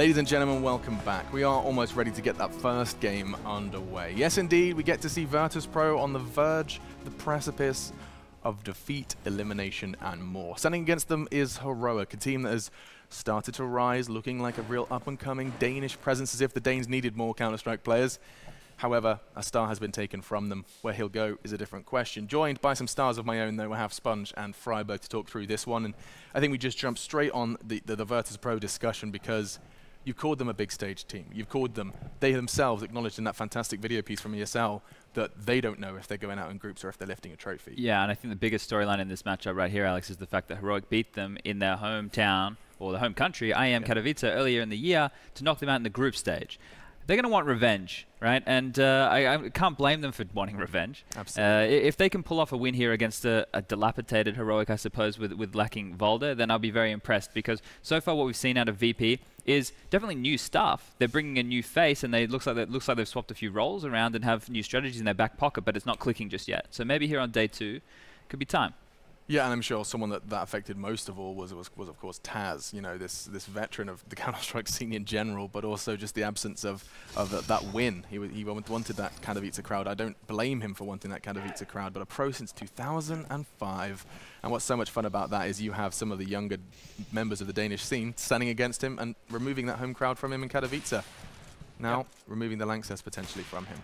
Ladies and gentlemen, welcome back. We are almost ready to get that first game underway. Yes, indeed, we get to see Virtus.pro on the verge, the precipice of defeat, elimination, and more. Standing against them is Heroic, a team that has started to rise, looking like a real up-and-coming Danish presence, as if the Danes needed more Counter-Strike players. However, a star has been taken from them. Where he'll go is a different question. Joined by some stars of my own, though, I have Sponge and Freiberg to talk through this one. And I think we just jump straight on the Virtus.pro discussion, because you've called them a big stage team. You've called them, they themselves acknowledged in that fantastic video piece from ESL that they don't know if they're going out in groups or if they're lifting a trophy. Yeah, and I think the biggest storyline in this matchup right here, Alex, is the fact that Heroic beat them in their hometown, or the home country, IM Katowice, earlier in the year, to knock them out in the group stage. They're going to want revenge, right? And I can't blame them for wanting revenge. Absolutely. If they can pull off a win here against a dilapidated Heroic, I suppose, with lacking Valder, then I'll be very impressed, because so far what we've seen out of VP is definitely new stuff. They're bringing a new face, and it looks like they've swapped a few roles around and have new strategies in their back pocket, but it's not clicking just yet. So maybe here on day 2 could be time. Yeah, and I'm sure someone that affected most of all was of course Taz, you know, this veteran of the Counter-Strike scene in general, but also just the absence of that win. He wanted that Katowice crowd. I don't blame him for wanting that Katowice crowd, but a pro since 2005. And what's so much fun about that is you have some of the younger members of the Danish scene standing against him and removing that home crowd from him in Katowice. Now, removing the Lanxess potentially from him.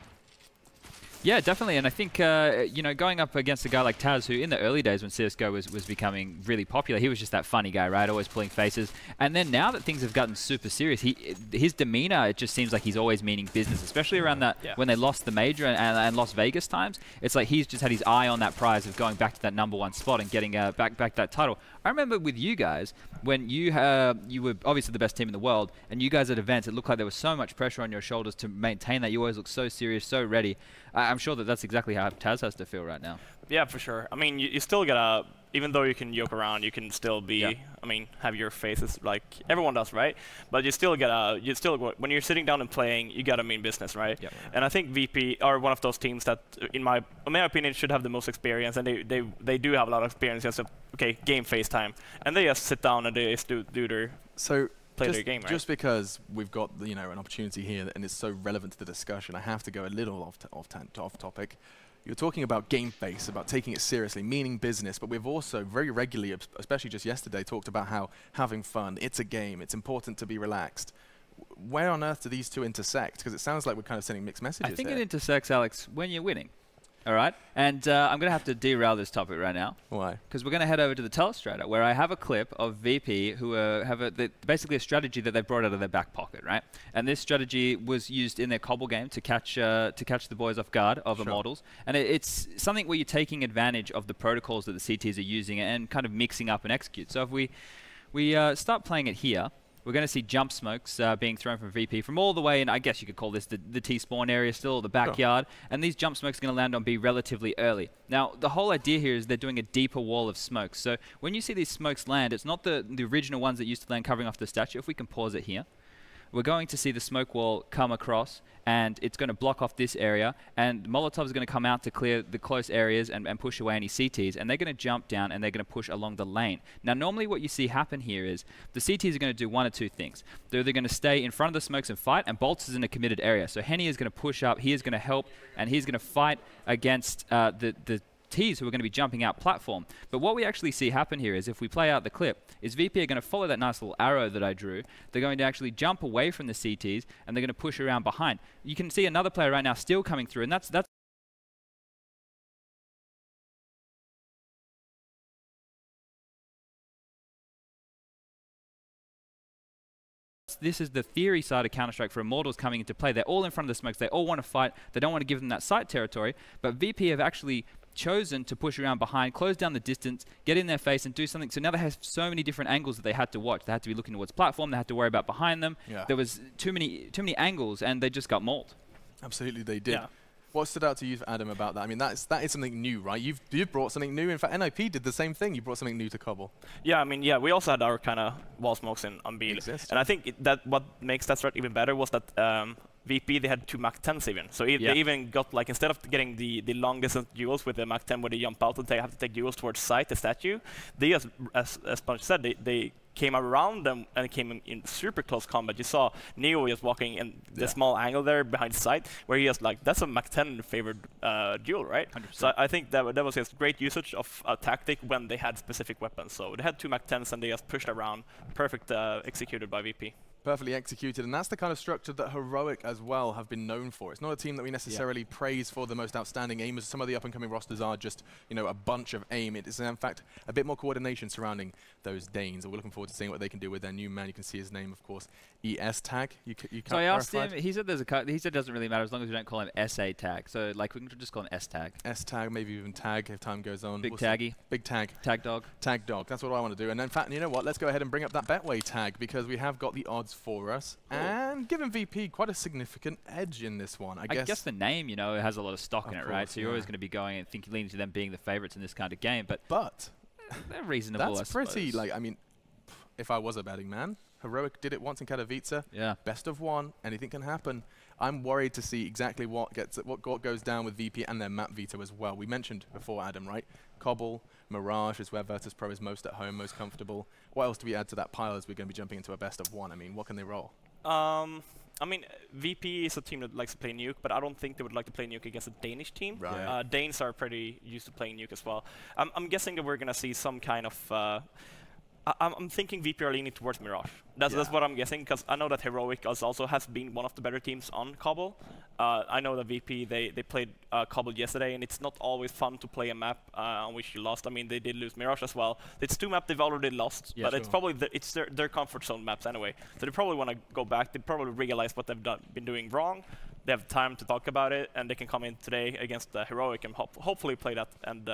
Yeah, definitely, and I think you know, going up against a guy like Taz, who in the early days when CS:GO was becoming really popular, he was just that funny guy, right? Always pulling faces. And then now that things have gotten super serious, his demeanor, it just seems like he's always meaning business, especially around that when they lost the major and Las Vegas times. It's like he's just had his eye on that prize of going back to that #1 spot and getting back that title. I remember with you guys when you were obviously the best team in the world, and you guys at events, it looked like there was so much pressure on your shoulders to maintain that. You always look so serious, so ready. I'm sure that that's exactly how Taz has to feel right now. Yeah, for sure. I mean, you still gotta, even though you can joke around, you can still be, I mean, have your faces like everyone does, right? But you still gotta, when you're sitting down and playing, you gotta mean business, right? Yep. And I think VP are one of those teams that, in my opinion, should have the most experience, and they do have a lot of experience. Just game face time, and they just sit down and they just do their play their game, right? Just because we've got an opportunity here and it's so relevant to the discussion, I have to go a little off topic. You're talking about game face, about taking it seriously, meaning business, but we've also very regularly, especially just yesterday, talked about how having fun, it's a game, it's important to be relaxed. Where on earth do these two intersect? Because it sounds like we're kind of sending mixed messages. I think it intersects, Alex, when you're winning. All right, and I'm going to have to derail this topic right now. Why? Because we're going to head over to the Telestrator, where I have a clip of VP who have basically a strategy that they brought out of their back pocket, right? And this strategy was used in their Cobble game to catch the boys off guard of Immortals. And it's something where you're taking advantage of the protocols that the CTs are using and kind of mixing up and execute. So if we start playing it here, we're going to see jump smokes being thrown from VP from all the way, and I guess you could call this the T-spawn area still, the backyard, and these jump smokes are going to land on B relatively early. Now, the whole idea here is they're doing a deeper wall of smokes. So when you see these smokes land, it's not the original ones that used to land covering off the statue. If we can pause it here, we're going to see the smoke wall come across, and it's going to block off this area, and Molotov is going to come out to clear the close areas and push away any CTs, and they're going to jump down and they're going to push along the lane. Now, normally what you see happen here is the CTs are going to do one of two things. They're either going to stay in front of the smokes and fight, and Bolts is in a committed area. So Henny is going to push up, he is going to help, and he's going to fight against the Ts who are going to be jumping out platform. But what we actually see happen here is, if we play out the clip, is VP are going to follow that nice little arrow that I drew. They're going to actually jump away from the CTs, and they're going to push around behind. You can see another player right now still coming through, and that's this is the theory side of Counter-Strike for Immortals coming into play. They're all in front of the smokes. They all want to fight. They don't want to give them that site territory. But VP have actually chosen to push around behind, close down the distance, get in their face and do something. So now they have so many different angles that they had to watch. They had to be looking towards platform. They had to worry about behind them. Yeah. There was too many angles, and they just got mauled. Absolutely, they did. Yeah. What stood out to you, Adam, about that? I mean, that is something new, right? You've brought something new. In fact, NIP did the same thing. You brought something new to Cobble. Yeah, I mean, yeah, we also had our kind of wall smokes on B. And I think that what makes that strat even better was that VP, they had 2 Mach 10s even. So they even got, like, instead of getting the long distance duels with the Mach 10 where they jump out and they have to take duels towards site, the statue, they, as Sponge said, they came around them and came in super close combat. You saw Neo just walking in the small angle there behind the side, where he was like, that's a Mac 10 favored duel, right? 100%. So I think that was just great usage of a tactic when they had specific weapons. So they had 2 Mac 10s and they just pushed around. Perfect executed by VP. Perfectly executed, and that's the kind of structure that Heroic as well have been known for. It's not a team that we necessarily praise for the most outstanding aimers. Some of the up-and-coming rosters are just, you know, a bunch of aim. It is, in fact, a bit more coordination surrounding those Danes. We're looking forward to seeing what they can do with their new man. You can see his name, of course, ES Tag. You so I asked him. He said he said it doesn't really matter as long as we don't call him SA Tag. So like we can just call him S Tag. S Tag, maybe even Tag if time goes on. Big Taggy. Big Tag. Tag Dog. Tag Dog. That's what I want to do. And in fact, you know what? Let's go ahead and bring up that Betway tag because we have got the odds for us. And given VP quite a significant edge in this one, I guess the name, you know, has a lot of stock in it, right? So you're always going to be going and leaning to them being the favorites in this kind of game. But they're reasonable. That's pretty. Like, I mean, if I was a betting man, Heroic did it once in Katowice. Yeah. Best of 1. Anything can happen. I'm worried to see exactly what goes down with VP and their map veto as well. We mentioned before, Adam, right? Cobble, Mirage is where Virtus.pro is most at home, most comfortable. What else do we add to that pile as we're going to be jumping into a best of 1? I mean, what can they roll? I mean, VP is a team that likes to play Nuke, but I don't think they would like to play Nuke against a Danish team. Right. Yeah. Danes are pretty used to playing Nuke as well. I'm guessing that we're going to see some kind of... I'm thinking VP are leaning towards Mirage. That's what I'm guessing, because I know that Heroic also has been one of the better teams on Cobble. I know that VP, they played Cobble yesterday, and it's not always fun to play a map on which you lost. I mean, they did lose Mirage as well. It's 2 maps they've already lost, but it's probably their comfort zone maps anyway. So they probably want to go back. They probably realize what they've been doing wrong. They have time to talk about it, and they can come in today against Heroic and hopefully play that and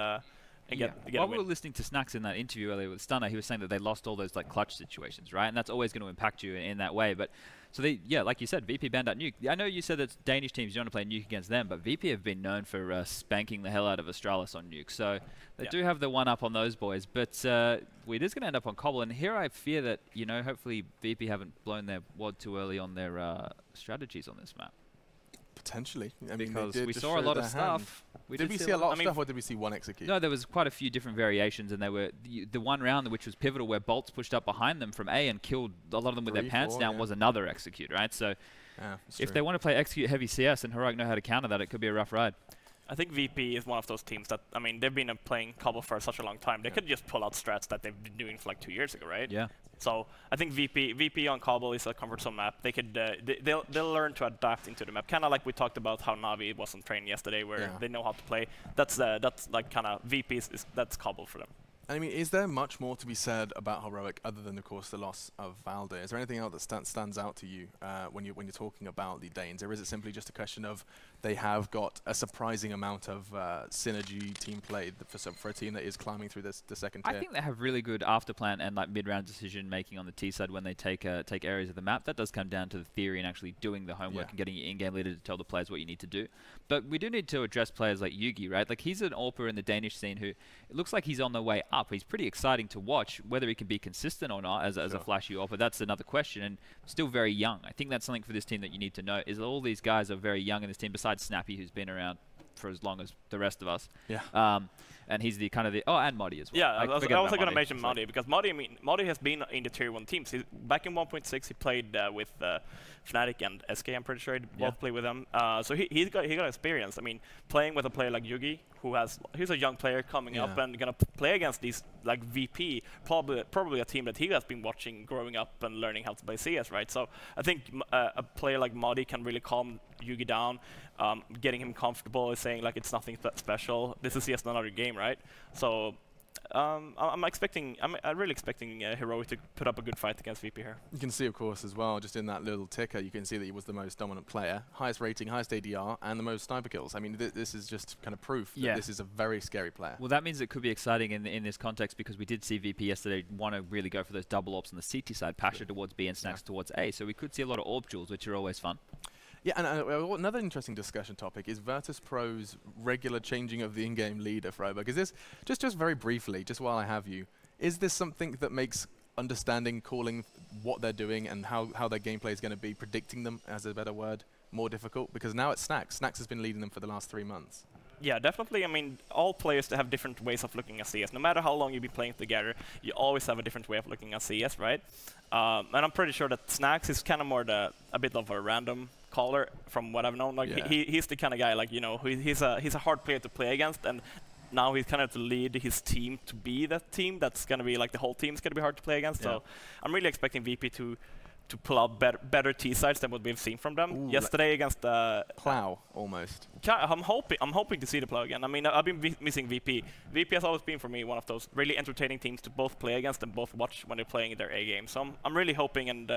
get While we were listening to Snacks in that interview earlier with Stunner, he was saying that they lost all those like clutch situations, right? And that's always going to impact you in that way. But so they, like you said, VP banned out Nuke. I know you said that Danish teams, you want to play Nuke against them, but VP have been known for spanking the hell out of Astralis on Nuke. So they do have the one up on those boys. But it is going to end up on Cobble. And here I fear that, you know, hopefully VP haven't blown their wad too early on their strategies on this map. Potentially. I mean, because we saw a lot of stuff. Did we see a lot of stuff, or did we see one execute? No, there was quite a few different variations, and they were the one round which was pivotal, where Bolts pushed up behind them from A and killed a lot of them with their pants down, was another execute, right? So if they want to play execute heavy CS and Heroic know how to counter that, it could be a rough ride. I think VP is one of those teams that, I mean, they've been playing Cobble for such a long time. They could just pull out strats that they've been doing for like 2 years ago, right? Yeah. So I think VP on Cobble is a comfort zone map. They could they'll learn to adapt into the map, kind of like we talked about how Navi was on train yesterday, where they know how to play. That's like kind of VP that's Cobble for them. I mean, is there much more to be said about Heroic other than, of course, the loss of Valde? Is there anything else that stands out to you when you're talking about the Danes, or is it simply just a question of they have got a surprising amount of synergy team play for a team that is climbing through the second tier? I think they have really good after plan and like mid-round decision making on the T side when they take areas of the map. That does come down to the theory and actually doing the homework and getting your in-game leader to tell the players what you need to do. But we do need to address players like Yugi, right? Like he's an AWPer in the Danish scene who it looks like he's on the way up. He's pretty exciting to watch. Whether he can be consistent or not as a flashy AWPer, that's another question, and still very young. I think that's something for this team that you need to know, is all these guys are very young in this team, besides Snappy, who's been around for as long as the rest of us. Yeah. And he's the kind of the and Modi as well. Yeah, I was also going to mention Modi, because Modi has been in the tier 1 teams. Back in 1.6 he played with Fnatic and SK, I'm pretty sure he both played with them. So he got experience. I mean, playing with a player like Yugi, he's a young player coming up and gonna play against these like VP, probably a team that he has been watching growing up and learning how to play CS, right? So I think a player like Modi can really calm Yugi down, getting him comfortable, saying like it's nothing special. This is just another game, right? So I'm really expecting Heroic to put up a good fight against VP here. You can see, of course, as well, just in that little ticker, you can see that he was the most dominant player, highest rating, highest ADR, and the most sniper kills. I mean, this is just kind of proof that this is a very scary player. Well, that means it could be exciting in this context, because we did see VP yesterday want to really go for those double ops on the CT side, Pasha towards B and Snacks towards A. So we could see a lot of AWP duels, which are always fun. Yeah, and another interesting discussion topic is Virtus.pro's regular changing of the in-game leader, Freiberg. Is this, just very briefly, just while I have you, is this something that makes understanding, calling what they're doing and how their gameplay is going to be, predicting them, as a better word, more difficult? Because now it's Snacks. Snacks has been leading them for the last 3 months. Yeah, definitely. I mean, all players have different ways of looking at CS. No matter how long you've been playing together, you always have a different way of looking at CS, right? And I'm pretty sure that Snax is kind of more a bit of a random caller from what I've known. Like he's the kind of guy, like, you know, he's a hard player to play against, and now he's kind of to lead his team to be that team that's going to be like the whole team's going to be hard to play against. So I'm really expecting VP to pull out better T sides than what we've seen from them yesterday against Plow almost. I'm hoping to see the Plow again. I mean, I've been missing VP. VP has always been for me one of those really entertaining teams to both play against and both watch when they're playing their A game. So I'm really hoping and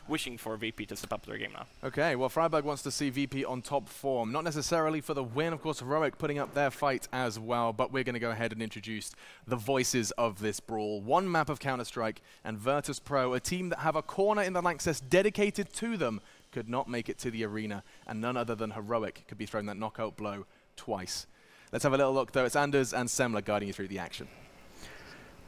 wishing for VP to step up their game now. Okay, well, Freiburg wants to see VP on top form. Not necessarily for the win, of course. Heroic putting up their fight as well, but we're going to go ahead and introduce the voices of this brawl. One map of Counter-Strike and Virtus.pro, a team that have a corner in the Lanxess dedicated to them, could not make it to the arena, and none other than Heroic could be thrown that knockout blow twice. Let's have a little look, though. It's Anders and Semler guiding you through the action.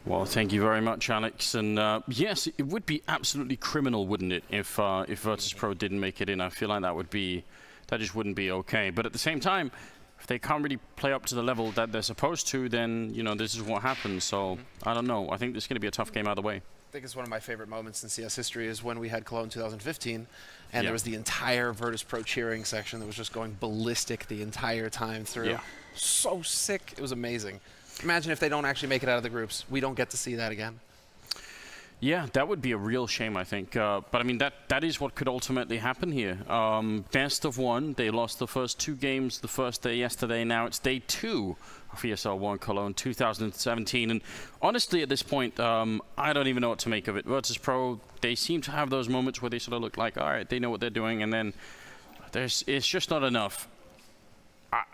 Well, thank you very much, Alex. And yes, it would be absolutely criminal, wouldn't it, if Virtus.pro didn't make it in? I feel like that just wouldn't be okay. But at the same time, if they can't really play up to the level that they're supposed to, then, you know, this is what happens. So I don't know. I think this is going to be a tough game either way. I think it's one of my favorite moments in CS history is when we had Cologne 2015, and there was the entire Virtus.pro cheering section that was just going ballistic the entire time through. Yeah. So sick. It was amazing. Imagine if they don't actually make it out of the groups. We don't get to see that again. Yeah, that would be a real shame, I think. But I mean, that is what could ultimately happen here. Best of one. They lost the first 2 games the first day yesterday. Now it's day 2 of ESL 1 Cologne 2017. And honestly, at this point, I don't even know what to make of it. Virtus.pro, they seem to have those moments where they sort of look like, all right, they know what they're doing. And then it's just not enough.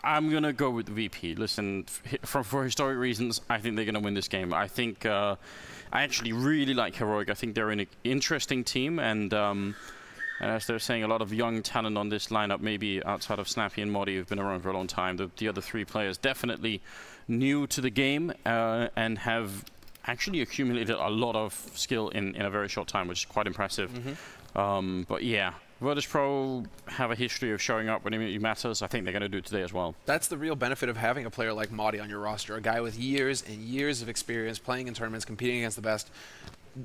I'm going to go with VP. Listen, for historic reasons, I think they're going to win this game. I think I actually really like Heroic. I think they're an interesting team, and as they're saying, a lot of young talent on this lineup, maybe outside of Snappy and Modi, who've been around for a long time. The other 3 players definitely new to the game and have actually accumulated a lot of skill in a very short time, which is quite impressive. But yeah, Virtus.pro have a history of showing up when it matters. I think they're going to do it today as well. That's the real benefit of having a player like Modi on your roster, a guy with years and years of experience playing in tournaments, competing against the best.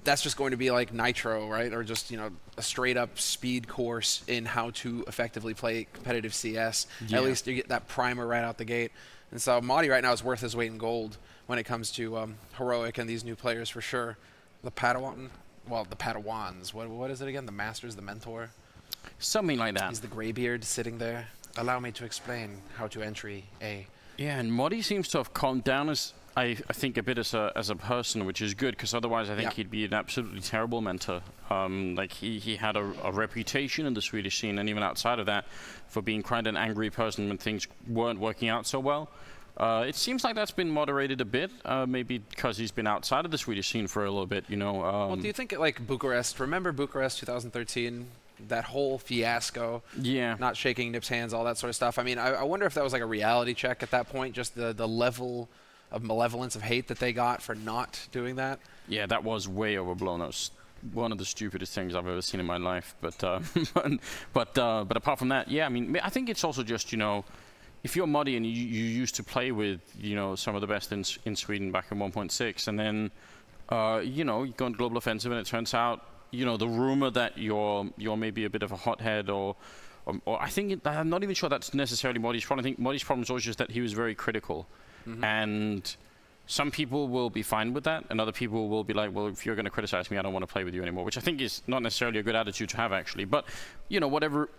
That's just going to be like Nitro, right? Or just, you know, a straight-up speed course in how to effectively play competitive CS. Yeah. At least you get that primer right out the gate. And so Modi right now is worth his weight in gold when it comes to Heroic and these new players for sure. The Padawan, well, the Padawans. What is it again? The Masters, the Mentor? Something like that. He's the graybeard sitting there. Allow me to explain how to entry A. Yeah, and Modi seems to have calmed down as I think a bit as a person, which is good, because otherwise I think he'd be an absolutely terrible mentor. Like he had a reputation in the Swedish scene, and even outside of that, for being quite an angry person when things weren't working out so well. It seems like that's been moderated a bit, maybe because he's been outside of the Swedish scene for a little bit, you know. Well, do you think like Bucharest? Remember Bucharest 2013? That whole fiasco, not shaking Nip's hands, all that sort of stuff. I mean, I wonder if that was like a reality check at that point, just the level of malevolence, of hate that they got for not doing that. Yeah, that was way overblown. That was one of the stupidest things I've ever seen in my life. But but apart from that, yeah, I mean, I think it's also just, you know, if you're Modi and you used to play with, you know, some of the best in Sweden back in 1.6, and then you know, you go on Global Offensive and it turns out, you know, the rumor that you're maybe a bit of a hothead, or I think I'm not even sure that's necessarily Modi's problem. I think Modi's problem is always just that he was very critical, and some people will be fine with that, and other people will be like, well, if you're going to criticize me, I don't want to play with you anymore, which I think is not necessarily a good attitude to have, actually. But, you know, whatever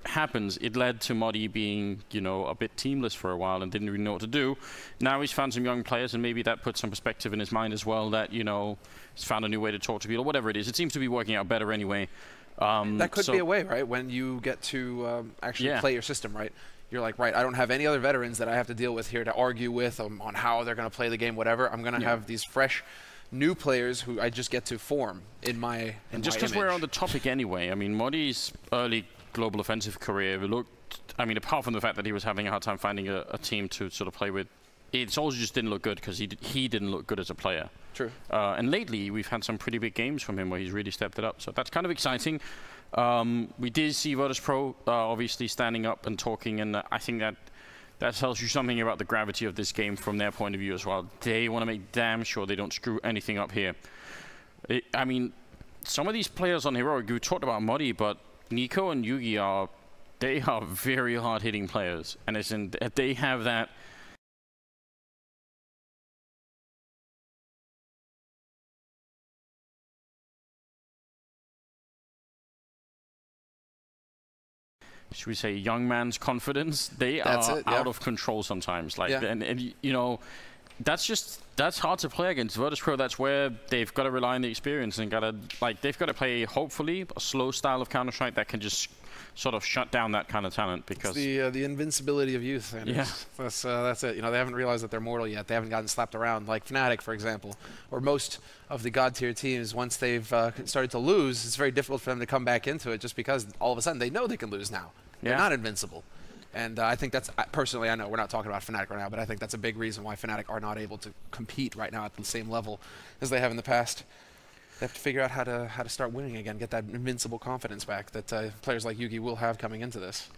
happens, it led to Modi being, you know, a bit teamless for a while and didn't really know what to do. Now he's found some young players, and maybe that puts some perspective in his mind as well, that, you know, he's found a new way to talk to people, whatever it is. It seems to be working out better anyway. That could be a way, right, when you get to actually play your system, right? You're like, right, I don't have any other veterans that I have to deal with here to argue with on how they're going to play the game, whatever. I'm going to have these fresh new players who I just get to form in my And just because we're on the topic anyway, I mean, Modi's early Global Offensive career looked, I mean, apart from the fact that he was having a hard time finding a team to sort of play with, it also just didn't look good because he didn't look good as a player. True. And lately, we've had some pretty big games from him where he's really stepped it up. So that's kind of exciting. We did see Virtus.pro obviously standing up and talking, and I think that That tells you something about the gravity of this game from their point of view as well. They want to make damn sure they don't screw anything up here. I mean, some of these players on Heroic, we talked about Muddy, but Nico and Yugi they are very hard-hitting players. And they have that... should we say young man's confidence? They are out of control sometimes. Like, and you know, that's hard to play against Virtus.pro. That's where they've got to rely on the experience and they've got to play, hopefully, a slow style of Counter-Strike that can just sort of shut down that kind of talent. Because it's the invincibility of youth. That's it. You know, they haven't realized that they're mortal yet. They haven't gotten slapped around like Fnatic, for example, or most of the god tier teams. Once they've started to lose, it's very difficult for them to come back into it, just because all of a sudden they know they can lose now. They're not invincible. And I think that's, personally, I know we're not talking about Fnatic right now, but I think that's a big reason why Fnatic are not able to compete right now at the same level as they have in the past. They have to figure out how to start winning again, get that invincible confidence back that players like Yugi will have coming into this.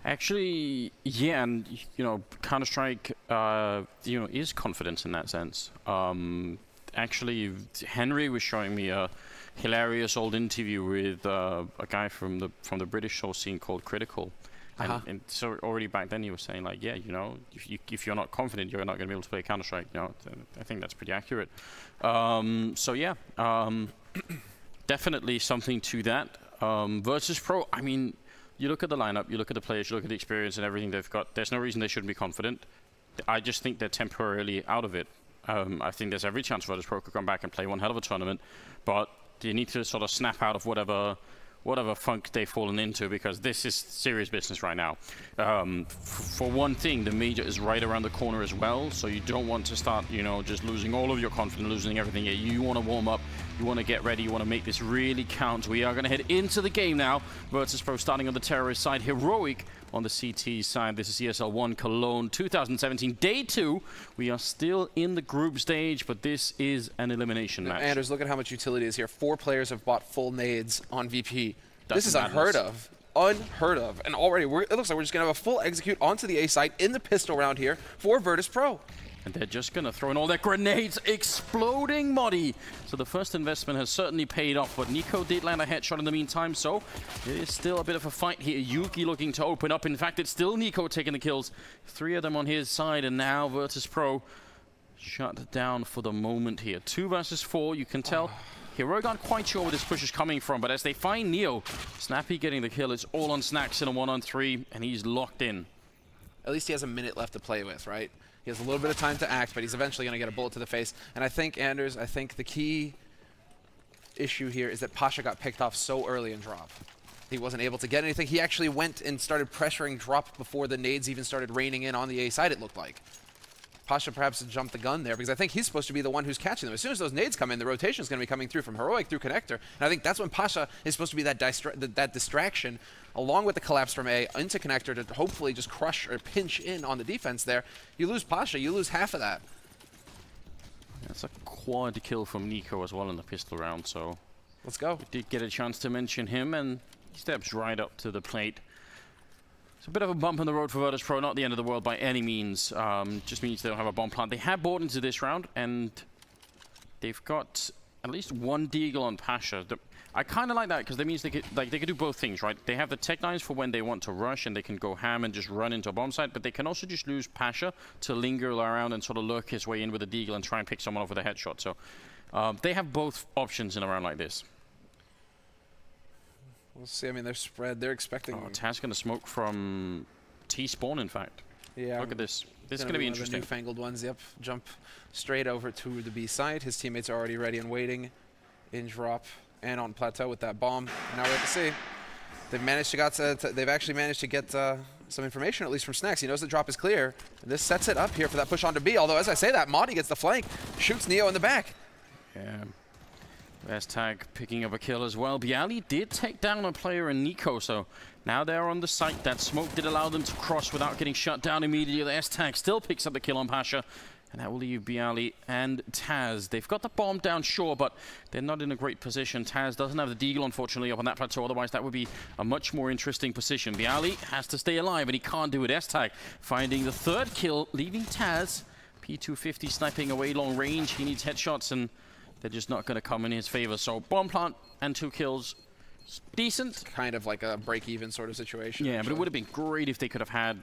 Actually, yeah, and you know, Counter-Strike, you know, is confidence in that sense. Actually, Henry was showing me a hilarious old interview with a guy from the British show scene called Critical. And so already back then he was saying, like, yeah, you know, if you're not confident, you're not going to be able to play Counter-Strike. You know, I think that's pretty accurate. So yeah, definitely something to that. Virtus.pro, I mean, you look at the lineup, you look at the players, you look at the experience and everything they've got. There's no reason they shouldn't be confident. I just think they're temporarily out of it. I think there's every chance Virtus.pro could come back and play one hell of a tournament, but you need to sort of snap out of whatever funk they've fallen into, because this is serious business right now. For one thing, the major is right around the corner as well, so you don't want to start, you know, just losing all of your confidence, losing everything. You want to warm up, you want to get ready, you want to make this really count. We are going to head into the game now. Virtus.pro starting on the terrorist side, Heroic on the CT side. This is ESL 1 Cologne 2017, day 2. We are still in the group stage, but this is an elimination match. Anders, look at how much utility is here. 4 players have bought full nades on VP. This is unheard of. Unheard of. And already, it looks like we're just going to have a full execute onto the A site in the pistol round here for Virtus.pro. And they're just going to throw in all their grenades, exploding Muddy. So the first investment has certainly paid off, but Nico did land a headshot in the meantime, so it is still a bit of a fight here. Yuki looking to open up. In fact, it's still Nico taking the kills. 3 of them on his side, and now Virtus.pro shut down for the moment here. 2 versus 4, you can tell. Heroic aren't quite sure where this push is coming from, but as they find Neo, Snappy getting the kill. It's all on Snacks in a 1-on-3, and he's locked in. At least he has a minute left to play with, right? He has a little bit of time to act, but he's eventually going to get a bullet to the face. And I think, Anders, the key issue here is that Pasha got picked off so early in drop. He wasn't able to get anything. He actually went and started pressuring drop before the nades even started raining in on the A side, it looked like. Pasha perhaps jumped the gun there, because I think he's supposed to be the one who's catching them. As soon as those nades come in, the rotation is going to be coming through from Heroic through Connector. And I think that's when Pasha is supposed to be that distraction, along with the collapse from A into Connector to hopefully just crush or pinch in on the defense there. You lose Pasha, you lose half of that. That's a quad kill from Nico as well in the pistol round, so let's go. We did get a chance to mention him, and he steps right up to the plate. It's a bit of a bump in the road for Virtus.pro, not the end of the world by any means. Just means they don't have a bomb plant. They have bought into this round, and they've got at least 1 deagle on Pasha. I kind of like that, because that means they could do both things, right? They have the tech lines for when they want to rush, and they can go ham and just run into a bomb site, but they can also just lose Pasha to linger around and sort of lurk his way in with a deagle and try and pick someone off with a headshot. So they have both options in a round like this. We'll see. I mean, they're spread. They're expecting. Oh, Taz going to smoke from T-spawn, in fact. Yeah. Look at this. This is going to be interesting. The newfangled ones, yep. Jump straight over to the B side. His teammates are already ready and waiting in drop and on plateau with that bomb. And now we have to see. They've actually managed to get some information, at least from Snacks. He knows the drop is clear. And this sets it up here for that push onto B. Although, as I say that, Madi gets the flank, shoots Neo in the back. Yeah. Tag picking up a kill as well. Bialy did take down a player in Nico, so now they're on the site. That smoke did allow them to cross without getting shut down immediately. The S-Tag still picks up the kill on Pasha, And that will leave Bialy and Taz. They've got the bomb down, sure, but they're not in a great position. Taz doesn't have the deagle, unfortunately, up on that plateau. Otherwise, that would be a much more interesting position. Bialy has to stay alive, and he can't do it. S-Tag finding the 3rd kill, leaving Taz. P250 sniping away long range. He needs headshots, and they're just not going to come in his favor. So bomb plant and 2 kills. Decent. Kind of like a break-even sort of situation. Yeah, but it would have been great if they could have had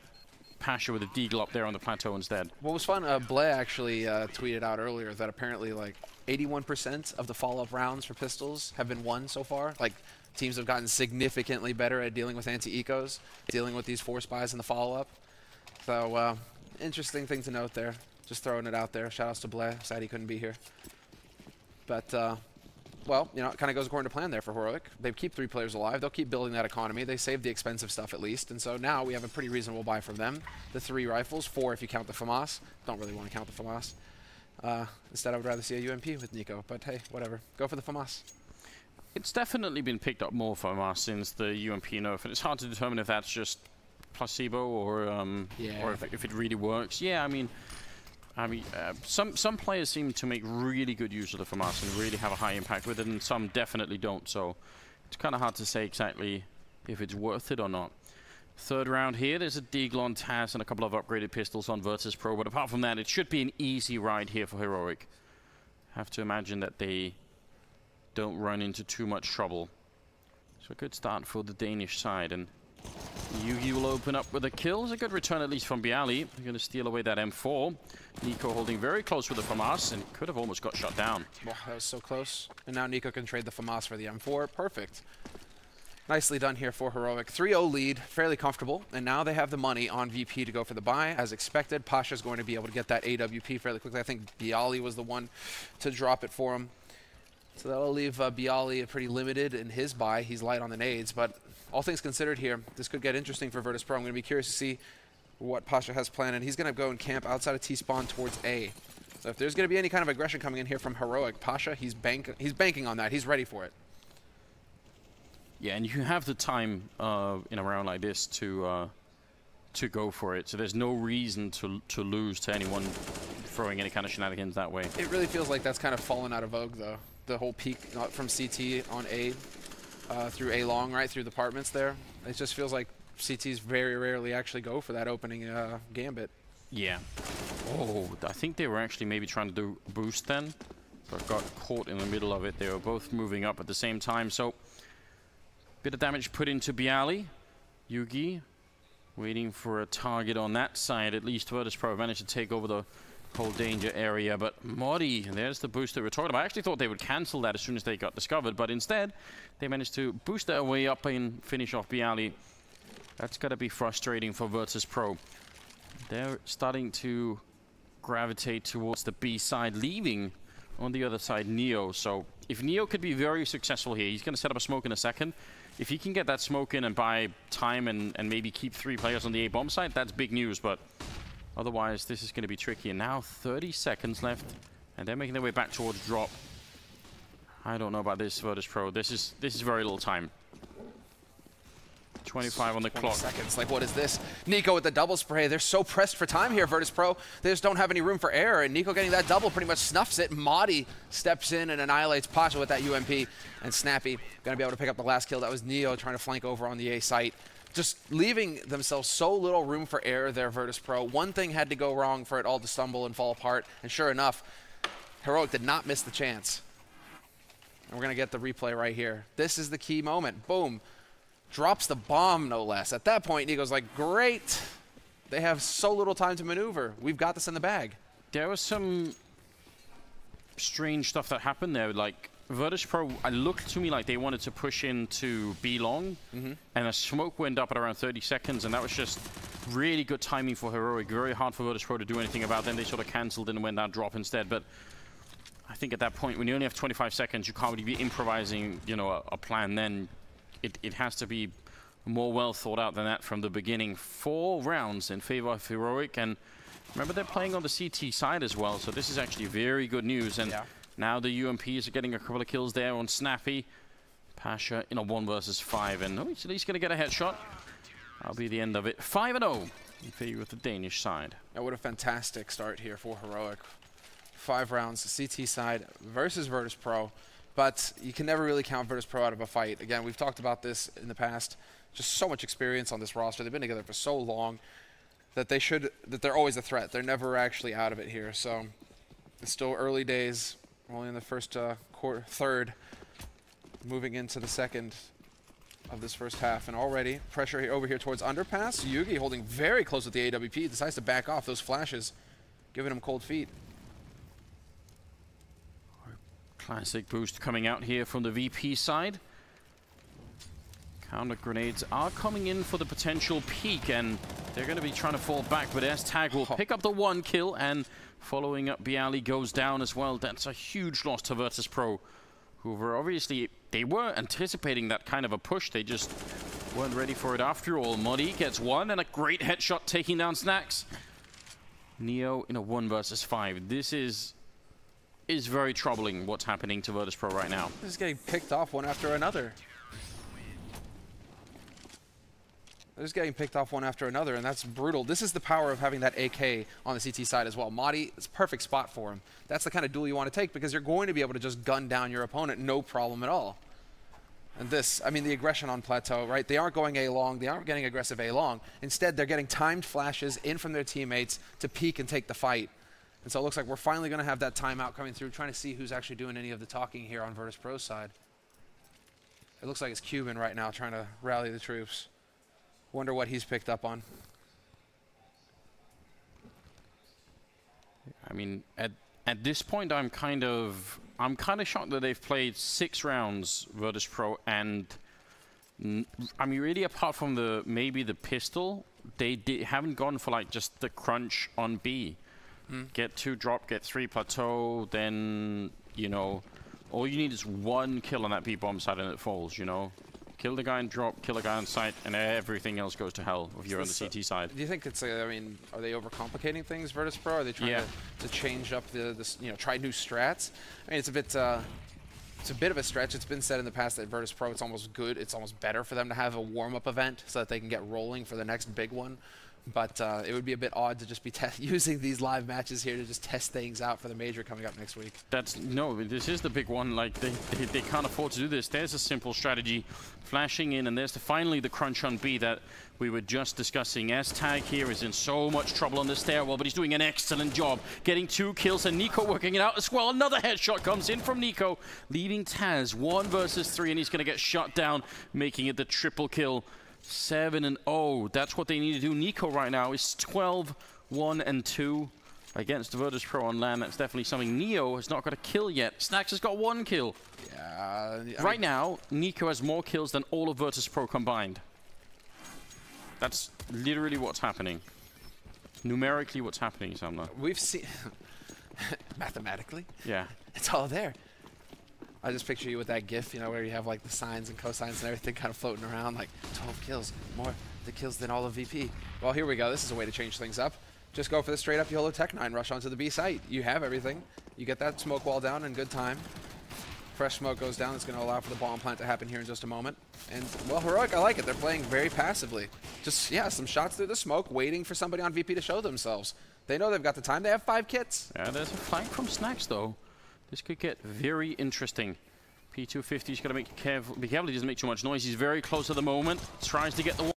Pasha with a deagle up there on the plateau instead. What was fun, Blay actually tweeted out earlier that apparently like 81% of the follow-up rounds for pistols have been won so far. Like teams have gotten significantly better at dealing with anti-ecos, dealing with these force buys in the follow-up. So interesting thing to note there. Just throwing it out there. Shout-outs to Blay. Sad he couldn't be here. But well, you know, it kind of goes according to plan there for Heroic. They keep 3 players alive. They'll keep building that economy. They save the expensive stuff at least. And so now we have a pretty reasonable buy from them. The 3 rifles, 4 if you count the FAMAS. Don't really want to count the FAMAS. Instead, I would rather see a UMP with Nico. But hey, whatever. Go for the FAMAS. It's definitely been picked up more for FAMAS since the UMP nerf. And it's hard to determine if that's just placebo or if it really works. Yeah, I mean, some players seem to make really good use of the FAMAS and really have a high impact with it, and some definitely don't. So it's kind of hard to say exactly if it's worth it or not. 3rd round here, there's a deagle on Taz and a couple of upgraded pistols on Virtus.pro, but apart from that, it should be an easy ride here for Heroic. Have to imagine that they don't run into too much trouble. So a good start for the Danish side, and Yugi will open up with a kill. It's a good return, at least from Bialy. They're going to steal away that M4. Nico holding very close with the FAMAS, and could have almost got shot down. Wow, that was so close. And now Nico can trade the FAMAS for the M4. Perfect. Nicely done here for Heroic. 3-0 lead, fairly comfortable. And now they have the money on VP to go for the buy. As expected, Pasha's going to be able to get that AWP fairly quickly. I think Bialy was the one to drop it for him. So that'll leave Bialy pretty limited in his buy. He's light on the nades, but all things considered here, this could get interesting for Virtus.pro. I'm going to be curious to see what Pasha has planned, and he's going to go and camp outside of T-spawn towards A. So if there's going to be any kind of aggression coming in here from Heroic, Pasha, he's banking on that. He's ready for it. Yeah, and you have the time in a round like this to go for it. So there's no reason to lose to anyone throwing any kind of shenanigans that way. It really feels like that's kind of fallen out of vogue, though. The whole peak from CT on A through A long, right through the apartments there. It just feels like CTs very rarely actually go for that opening gambit. Yeah. Oh, I think they were actually maybe trying to do boost then, but got caught in the middle of it. They were both moving up at the same time, so bit of damage put into Bialy. Yugi waiting for a target on that side. At least Virtus.pro managed to take over the whole danger area, but Modi, there's the boost that we're talking about. I actually thought they would cancel that as soon as they got discovered, but instead they managed to boost their way up and finish off Bialy. That's got to be frustrating for Virtus.pro. They're starting to gravitate towards the B side, leaving on the other side Neo. So if Neo could be very successful here, he's going to set up a smoke in a second. If he can get that smoke in and buy time and maybe keep 3 players on the A bomb side, that's big news, but otherwise this is going to be tricky. And now 30 seconds left, and they're making their way back towards drop. I don't know about this Virtus.pro. This is very little time. 25 on the clock. Seconds. Like, what is this? Nico with the double spray. They're so pressed for time here, Virtus.pro. They just don't have any room for error, and Nico getting that double pretty much snuffs it. Modi steps in and annihilates Pasha with that UMP, and Snappy going to be able to pick up the last kill. That was Neo trying to flank over on the A site. Just leaving themselves so little room for error there, Virtus.pro. One thing had to go wrong for it all to stumble and fall apart, and sure enough, Heroic did not miss the chance. And we're going to get the replay right here. This is the key moment. Boom. Drops the bomb, no less. At that point, Nico's like, great. They have so little time to maneuver. We've got this in the bag. There was some strange stuff that happened there. Like, Virtus.pro, it looked to me like they wanted to push into B long, and a smoke went up at around 30 seconds, and that was just really good timing for Heroic. Very hard for Virtus.pro to do anything about. Then they sort of cancelled and went down drop instead. But I think at that point, when you only have 25 seconds, you can't really be improvising, you know, a plan then. It has to be more well thought out than that from the beginning. 4 rounds in favor of Heroic, and remember they're playing on the CT side as well, so this is actually very good news. And now the UMPs are getting a couple of kills there on Snappy. Pasha in a 1 versus 5, and he's at least going to get a headshot. That'll be the end of it. 5-0 in favor with the Danish side. Now, what a fantastic start here for Heroic. 5 rounds, CT side versus Virtus.pro, but you can never really count Virtus.pro out of a fight. Again, we've talked about this in the past. Just so much experience on this roster. They've been together for so long that they're always a threat. They're never actually out of it here. So it's still early days. We're only in the first third, moving into the second of this first half, and already pressure here, over here towards underpass. Yugi holding very close with the AWP, decides to back off those flashes, giving him cold feet. Classic boost coming out here from the VP side. Counter grenades are coming in for the potential peak, and they're going to be trying to fall back, but S-Tag will pick up the 1 kill, and following up, Bialy goes down as well. That's a huge loss to Virtus.pro, who were obviously, they were anticipating that kind of a push. They just weren't ready for it after all. Muddy gets 1, and a great headshot taking down Snax. Neo in a 1 versus 5. This is very troubling what's happening to Virtus.pro right now. This is getting picked off one after another. They're just getting picked off one after another, and that's brutal. This is the power of having that AK on the CT side as well. Madi, it's a perfect spot for him. That's the kind of duel you want to take because you're going to be able to just gun down your opponent, no problem at all. And this, I mean, the aggression on Plateau, right? They aren't going A-long. They aren't getting aggressive A-long. Instead, they're getting timed flashes in from their teammates to peek and take the fight. And so it looks like we're finally going to have that timeout coming through, trying to see who's actually doing any of the talking here on Virtus.pro's side. It looks like it's Cuban right now trying to rally the troops. Wonder what he's picked up on. I mean, at this point, I'm kind of shocked that they've played 6 rounds, Virtus.pro, and I mean, really, apart from maybe the pistol, they haven't gone for like just the crunch on B. Get 2 drop, get 3 plateau, then you know, all you need is 1 kill on that B bomb side and it falls. You know. Kill the guy and drop, kill the guy on site, and everything else goes to hell if you're on the CT side. Do you think it's, I mean, are they overcomplicating things, Virtus.pro? Are they trying to change up try new strats? I mean, it's a bit of a stretch. It's been said in the past that Virtus.pro, it's almost good, it's almost better for them to have a warm-up event so that they can get rolling for the next big one. But it would be a bit odd to just be using these live matches here to just test things out for the major coming up next week. No, this is the big one. Like they can't afford to do this. There's a simple strategy, flashing in, and there's finally the crunch on B that we were just discussing. S-Tag here is in so much trouble on the stairwell, but he's doing an excellent job getting 2 kills, and Nico working it out as well. Another headshot comes in from Nico, leaving Taz 1 versus 3, and he's going to get shut down, making it the triple kill. 7-0. That's what they need to do. Nico right now is 12-1-2 against Virtus.pro on land. That's definitely something. Neo has not got a kill yet. Snax has got 1 kill. Yeah. Right now, Nico has more kills than all of Virtus.pro combined. That's literally what's happening. Numerically, what's happening, Samna. We've seen mathematically. Yeah. It's all there. I just picture you with that GIF, you know, where you have like the sines and cosines and everything kind of floating around, like 12 kills, more the kills than all of VP. Well, here we go. This is a way to change things up. Just go for the straight up YOLO Tech 9 rush onto the B site. You have everything. You get that smoke wall down in good time. Fresh smoke goes down. It's going to allow for the bomb plant to happen here in just a moment. And, well, Heroic, I like it. They're playing very passively. Just, yeah, some shots through the smoke, waiting for somebody on VP to show themselves. They know they've got the time. They have 5 kits. Yeah, there's a flank from Snax, though. This could get very interesting. P250's got to be careful. He doesn't make too much noise. He's very close at the moment. Tries to get the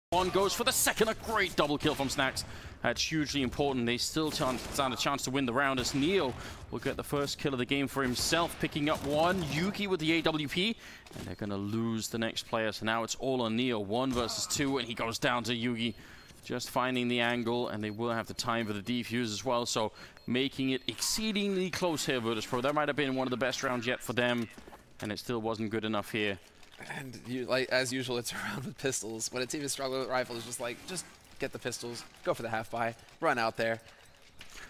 one. Goes for the second. A great double kill from Snax. That's hugely important. They still stand a chance to win the round as Neo will get the first kill of the game for himself, picking up 1. Yuki with the AWP, and they're going to lose the next player. So now it's all on Neo. 1 versus 2, and he goes down to Yugi. Just finding the angle, and they will have the time for the defuse as well, so making it exceedingly close here, Virtus.pro. That might have been one of the best rounds yet for them, and it still wasn't good enough here. And as usual, it's around with pistols. When a team is struggling with rifles, just get the pistols, go for the half-buy, run out there.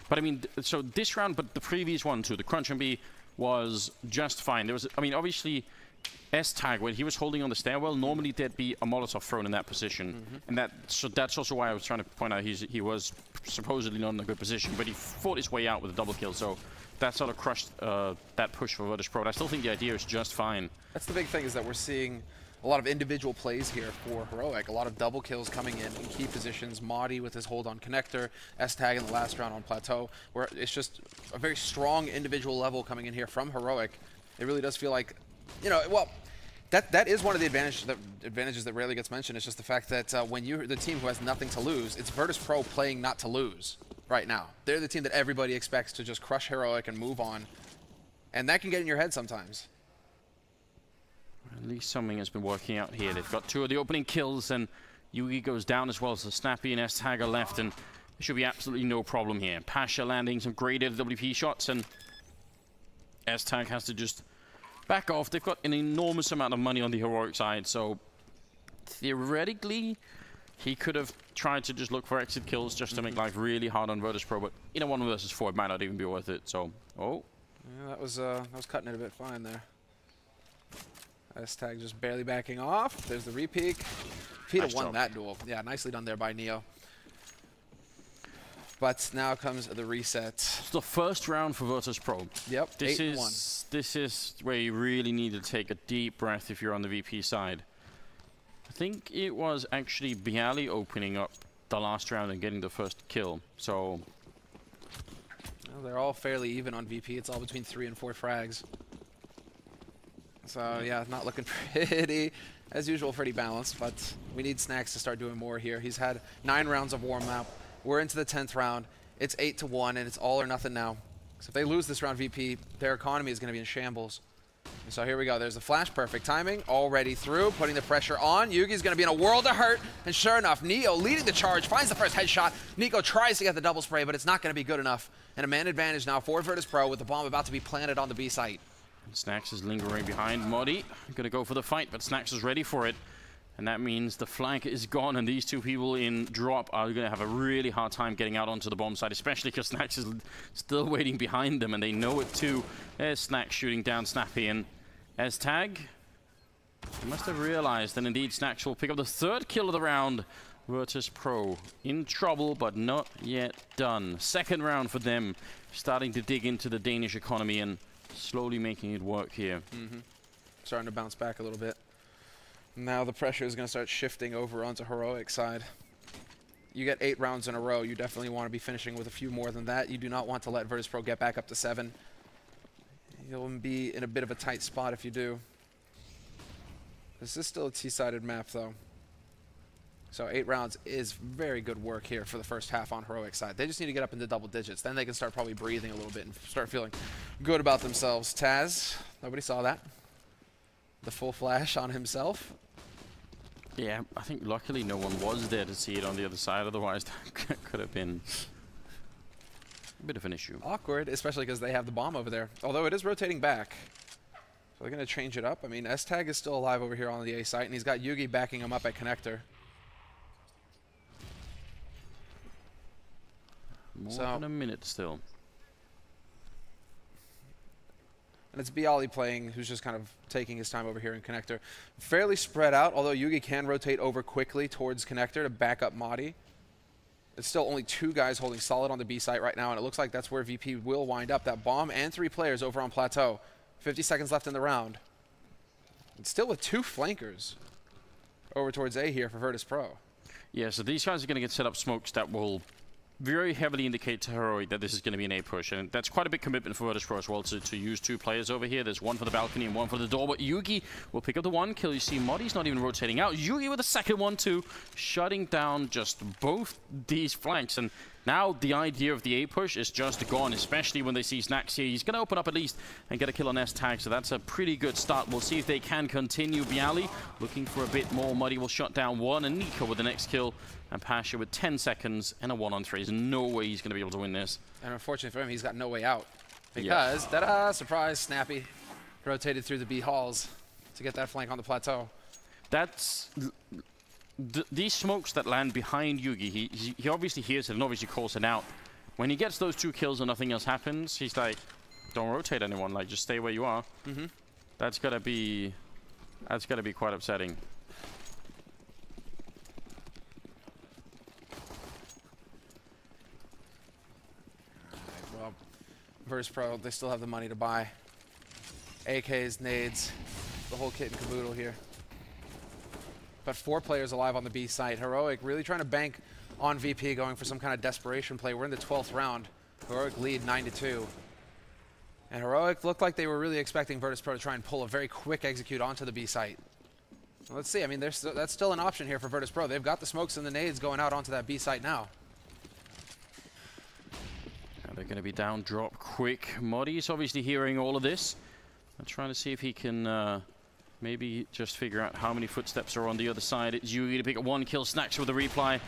But I mean, so this round, but the previous one too, the crunch and B was just fine. There was, I mean, obviously, S-Tag, when he was holding on the stairwell, normally there'd be a Molotov thrown in that position. And that's also why I was trying to point out he was supposedly not in a good position, but he fought his way out with a double kill. So that sort of crushed that push for Virtus.pro. I still think the idea is just fine. That's the big thing, is that we're seeing a lot of individual plays here for Heroic. A lot of double kills coming in key positions. Madi with his hold on connector. S-Tag in the last round on Plateau, where it's just a very strong individual level coming in here from Heroic. It really does feel like, you know, well, that is one of the advantages that rarely gets mentioned. It's just the fact that when you're the team who has nothing to lose, it's Virtus.pro playing not to lose right now. They're the team that everybody expects to just crush Heroic and move on. And that can get in your head sometimes. At least something has been working out here. They've got 2 of the opening kills, and Yugi goes down as well, so Snappy and S-Tag are left, and there should be absolutely no problem here. Pasha landing some great WP shots, and S-Tag has to just back off. They've got an enormous amount of money on the Heroic side, so theoretically, he could have tried to just look for exit kills just to make life really hard on Virtus.pro, but in a 1 versus 4, it might not even be worth it, so, oh. Yeah, that was cutting it a bit fine there. S-Tag just barely backing off. There's the repeak. If he'd have won that duel. Yeah, nicely done there by Neo. But now comes the reset. It's the first round for Virtus.pro. Yep, This is where you really need to take a deep breath if you're on the VP side. I think it was actually Bialy opening up the last round and getting the first kill. So well, they're all fairly even on VP. It's all between 3 and 4 frags. So yeah, not looking pretty, as usual, pretty balanced, but we need Snacks to start doing more here. He's had 9 rounds of warm-up. We're into the 10th round. It's 8-1, and it's all or nothing now. So if they lose this round VP, their economy is going to be in shambles. And so here we go. There's a flash, perfect timing, already through, putting the pressure on. Yugi's going to be in a world of hurt, and sure enough, Neo leading the charge, finds the first headshot. Nico tries to get the double spray, but it's not going to be good enough. And a man advantage now for Virtus.pro with the bomb about to be planted on the B site. Snacks is lingering behind Modi. Gonna go for the fight, but Snacks is ready for it. And that means the flank is gone, and these 2 people in drop are gonna have a really hard time getting out onto the bomb site, especially because Snacks is still waiting behind them, and they know it too. There's Snacks shooting down Snappy, and S-Tag, he must have realized, and indeed Snacks will pick up the 3rd kill of the round. Virtus.pro in trouble, but not yet done. 2nd round for them, starting to dig into the Danish economy and slowly making it work here. Starting to bounce back a little bit. Now the pressure is going to start shifting over onto Heroic side. You get 8 rounds in a row. You definitely want to be finishing with a few more than that. You do not want to let Virtus.pro get back up to 7. You'll be in a bit of a tight spot if you do. This is still a T-sided map, though. So 8 rounds is very good work here for the first half on Heroic side. They just need to get up into double digits. Then they can start probably breathing a little bit and start feeling good about themselves. Taz, nobody saw that. The full flash on himself. Yeah, I think luckily no one was there to see it on the other side. Otherwise, that could have been a bit of an issue. Awkward, especially because they have the bomb over there. Although it is rotating back. So they're going to change it up. I mean, S-Tag is still alive over here on the A site, and he's got Yugi backing him up at connector. More than a minute still. And it's Bialy playing, who's just kind of taking his time over here in connector. Fairly spread out, although Yugi can rotate over quickly towards connector to back up Madi. It's still only 2 guys holding solid on the B site right now, and it looks like that's where VP will wind up. That bomb and 3 players over on Plateau. 50 seconds left in the round. It's still with 2 flankers over towards A here for Virtus.pro. Yeah, so these guys are going to get set up smokes that will very heavily indicate to Heroic that this is going to be an A push, and that's quite a big commitment for Virtus.pro as well to use 2 players over here. There's 1 for the balcony and 1 for the door, but Yugi will pick up the 1 kill. You see Modi's not even rotating out. Yugi with the 2nd one too, shutting down just both these flanks, and now the idea of the A push is just gone, especially when they see Snacks here. He's going to open up at least and get a kill on S-Tag, so that's a pretty good start. We'll see if they can continue. Bialy looking for a bit more. Muddy will shut down 1, and Nico with the next kill. And Pasha with 10 seconds and a 1-on-3. There's no way he's going to be able to win this. And unfortunately for him, he's got no way out. Because, ta-da, surprise, Snappy rotated through the B halls to get that flank on the plateau. That's... these smokes that land behind Yugi, he obviously hears it and obviously calls it out. When he gets those 2 kills and nothing else happens, he's like, don't rotate anyone, like, just stay where you are. That's gotta be quite upsetting. Virtus.pro, they still have the money to buy AKs, nades, the whole kit and caboodle here. But 4 players alive on the B site. Heroic really trying to bank on VP, going for some kind of desperation play. We're in the 12th round. Heroic lead 9-2. And Heroic looked like they were really expecting Virtus.pro to try and pull a very quick execute onto the B site. Well, let's see. I mean, that's still an option here for Virtus.pro. They've got the smokes and the nades going out onto that B site now. They're going to be down, drop quick. Modi's obviously hearing all of this. I'm trying to see if he can maybe just figure out how many footsteps are on the other side. It's Yugi to pick up 1 kill, Snacks with a reply.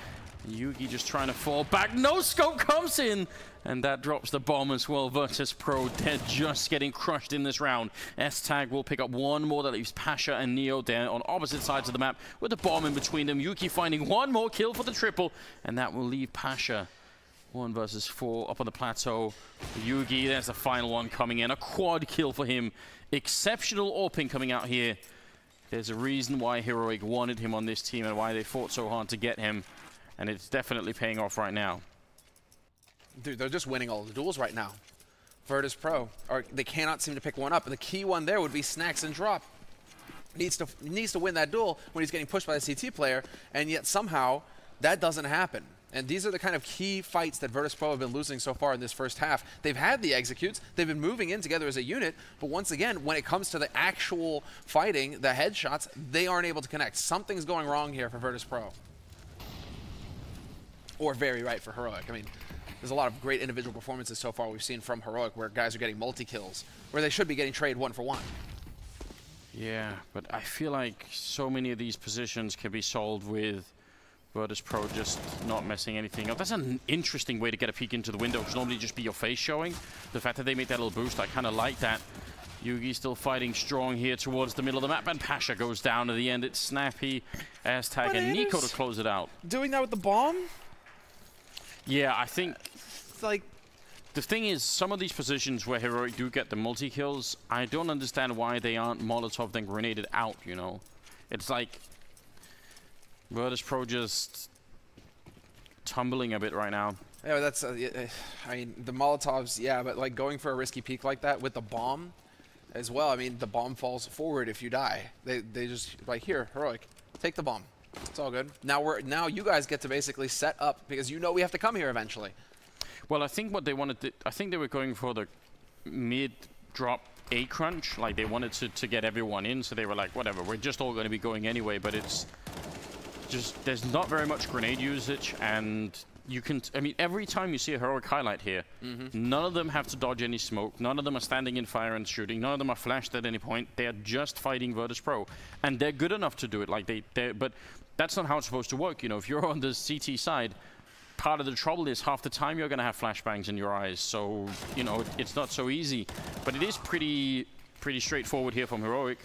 Yugi just trying to fall back. No scope comes in, and that drops the bomb as well. Virtus.pro, they're just getting crushed in this round. S-Tag will pick up 1 more. That leaves Pasha and Neo there on opposite sides of the map with the bomb in between them. Yuki finding 1 more kill for the triple, and that will leave Pasha 1 versus 4 up on the plateau. Yugi, there's the final one coming in. A quad kill for him. Exceptional AWPing coming out here. There's a reason why Heroic wanted him on this team and why they fought so hard to get him. And it's definitely paying off right now. Dude, they're just winning all the duels right now. Virtus.pro, they cannot seem to pick one up. And the key one there would be Snacks and Drop. Needs to win that duel when he's getting pushed by the CT player, and yet somehow that doesn't happen. And these are the kind of key fights that Virtus.pro have been losing so far in this first half. They've had the executes, they've been moving in together as a unit, but once again, when it comes to the actual fighting, the headshots, they aren't able to connect. Something's going wrong here for Virtus.pro. Or very right for Heroic. I mean, there's a lot of great individual performances so far we've seen from Heroic where guys are getting multi-kills, where they should be getting trade 1-for-1. Yeah, but I feel like so many of these positions can be solved with Virtus.pro just not messing anything up. That's an interesting way to get a peek into the window, because normally just be your face showing. The fact that they made that little boost, I kind of like that. Yugi still fighting strong here towards the middle of the map, and Pasha goes down at the end. It's Snappy, S-Tag, and Nico to close it out. Doing that with the bomb? Yeah, I think it's like, the thing is, some of these positions where Heroic do get the multi-kills, I don't understand why they aren't Molotov then grenaded out, you know? It's like Virtus.pro just tumbling a bit right now. Yeah, that's, I mean, the Molotovs, yeah, but like going for a risky peek like that with the bomb as well, I mean, the bomb falls forward if you die. They just, like, here, Heroic, take the bomb. It's all good. Now you guys get to basically set up, because you know we have to come here eventually. Well, I think what they wanted, I think they were going for the mid-drop A crunch. Like, they wanted to get everyone in, so they were like, whatever, we're just all going to be going anyway, but it's just, there's not very much grenade usage, and you can, I mean, every time you see a Heroic highlight here, none of them have to dodge any smoke, none of them are standing in fire and shooting, none of them are flashed at any point. They are just fighting Virtus.pro, and they're good enough to do it. Like, but that's not how it's supposed to work. You know, if you're on the CT side, part of the trouble is half the time you're going to have flashbangs in your eyes, so, you know, it's not so easy. But it is pretty straightforward here from Heroic.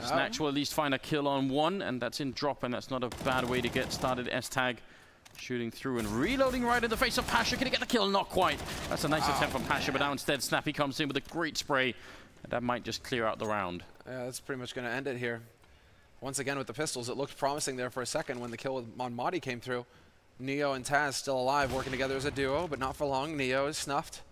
Snatch will at least find a kill on 1, and that's in drop, and that's not a bad way to get started. S-Tag shooting through and reloading right in the face of Pasha. Can he get the kill? Not quite. That's a nice attempt from Pasha, but now instead Snappy comes in with a great spray. And that might just clear out the round. Yeah, that's pretty much going to end it here. Once again with the pistols, it looked promising there for a second when the kill on Madi came through. Neo and Taz still alive, working together as a duo, but not for long. Neo is snuffed.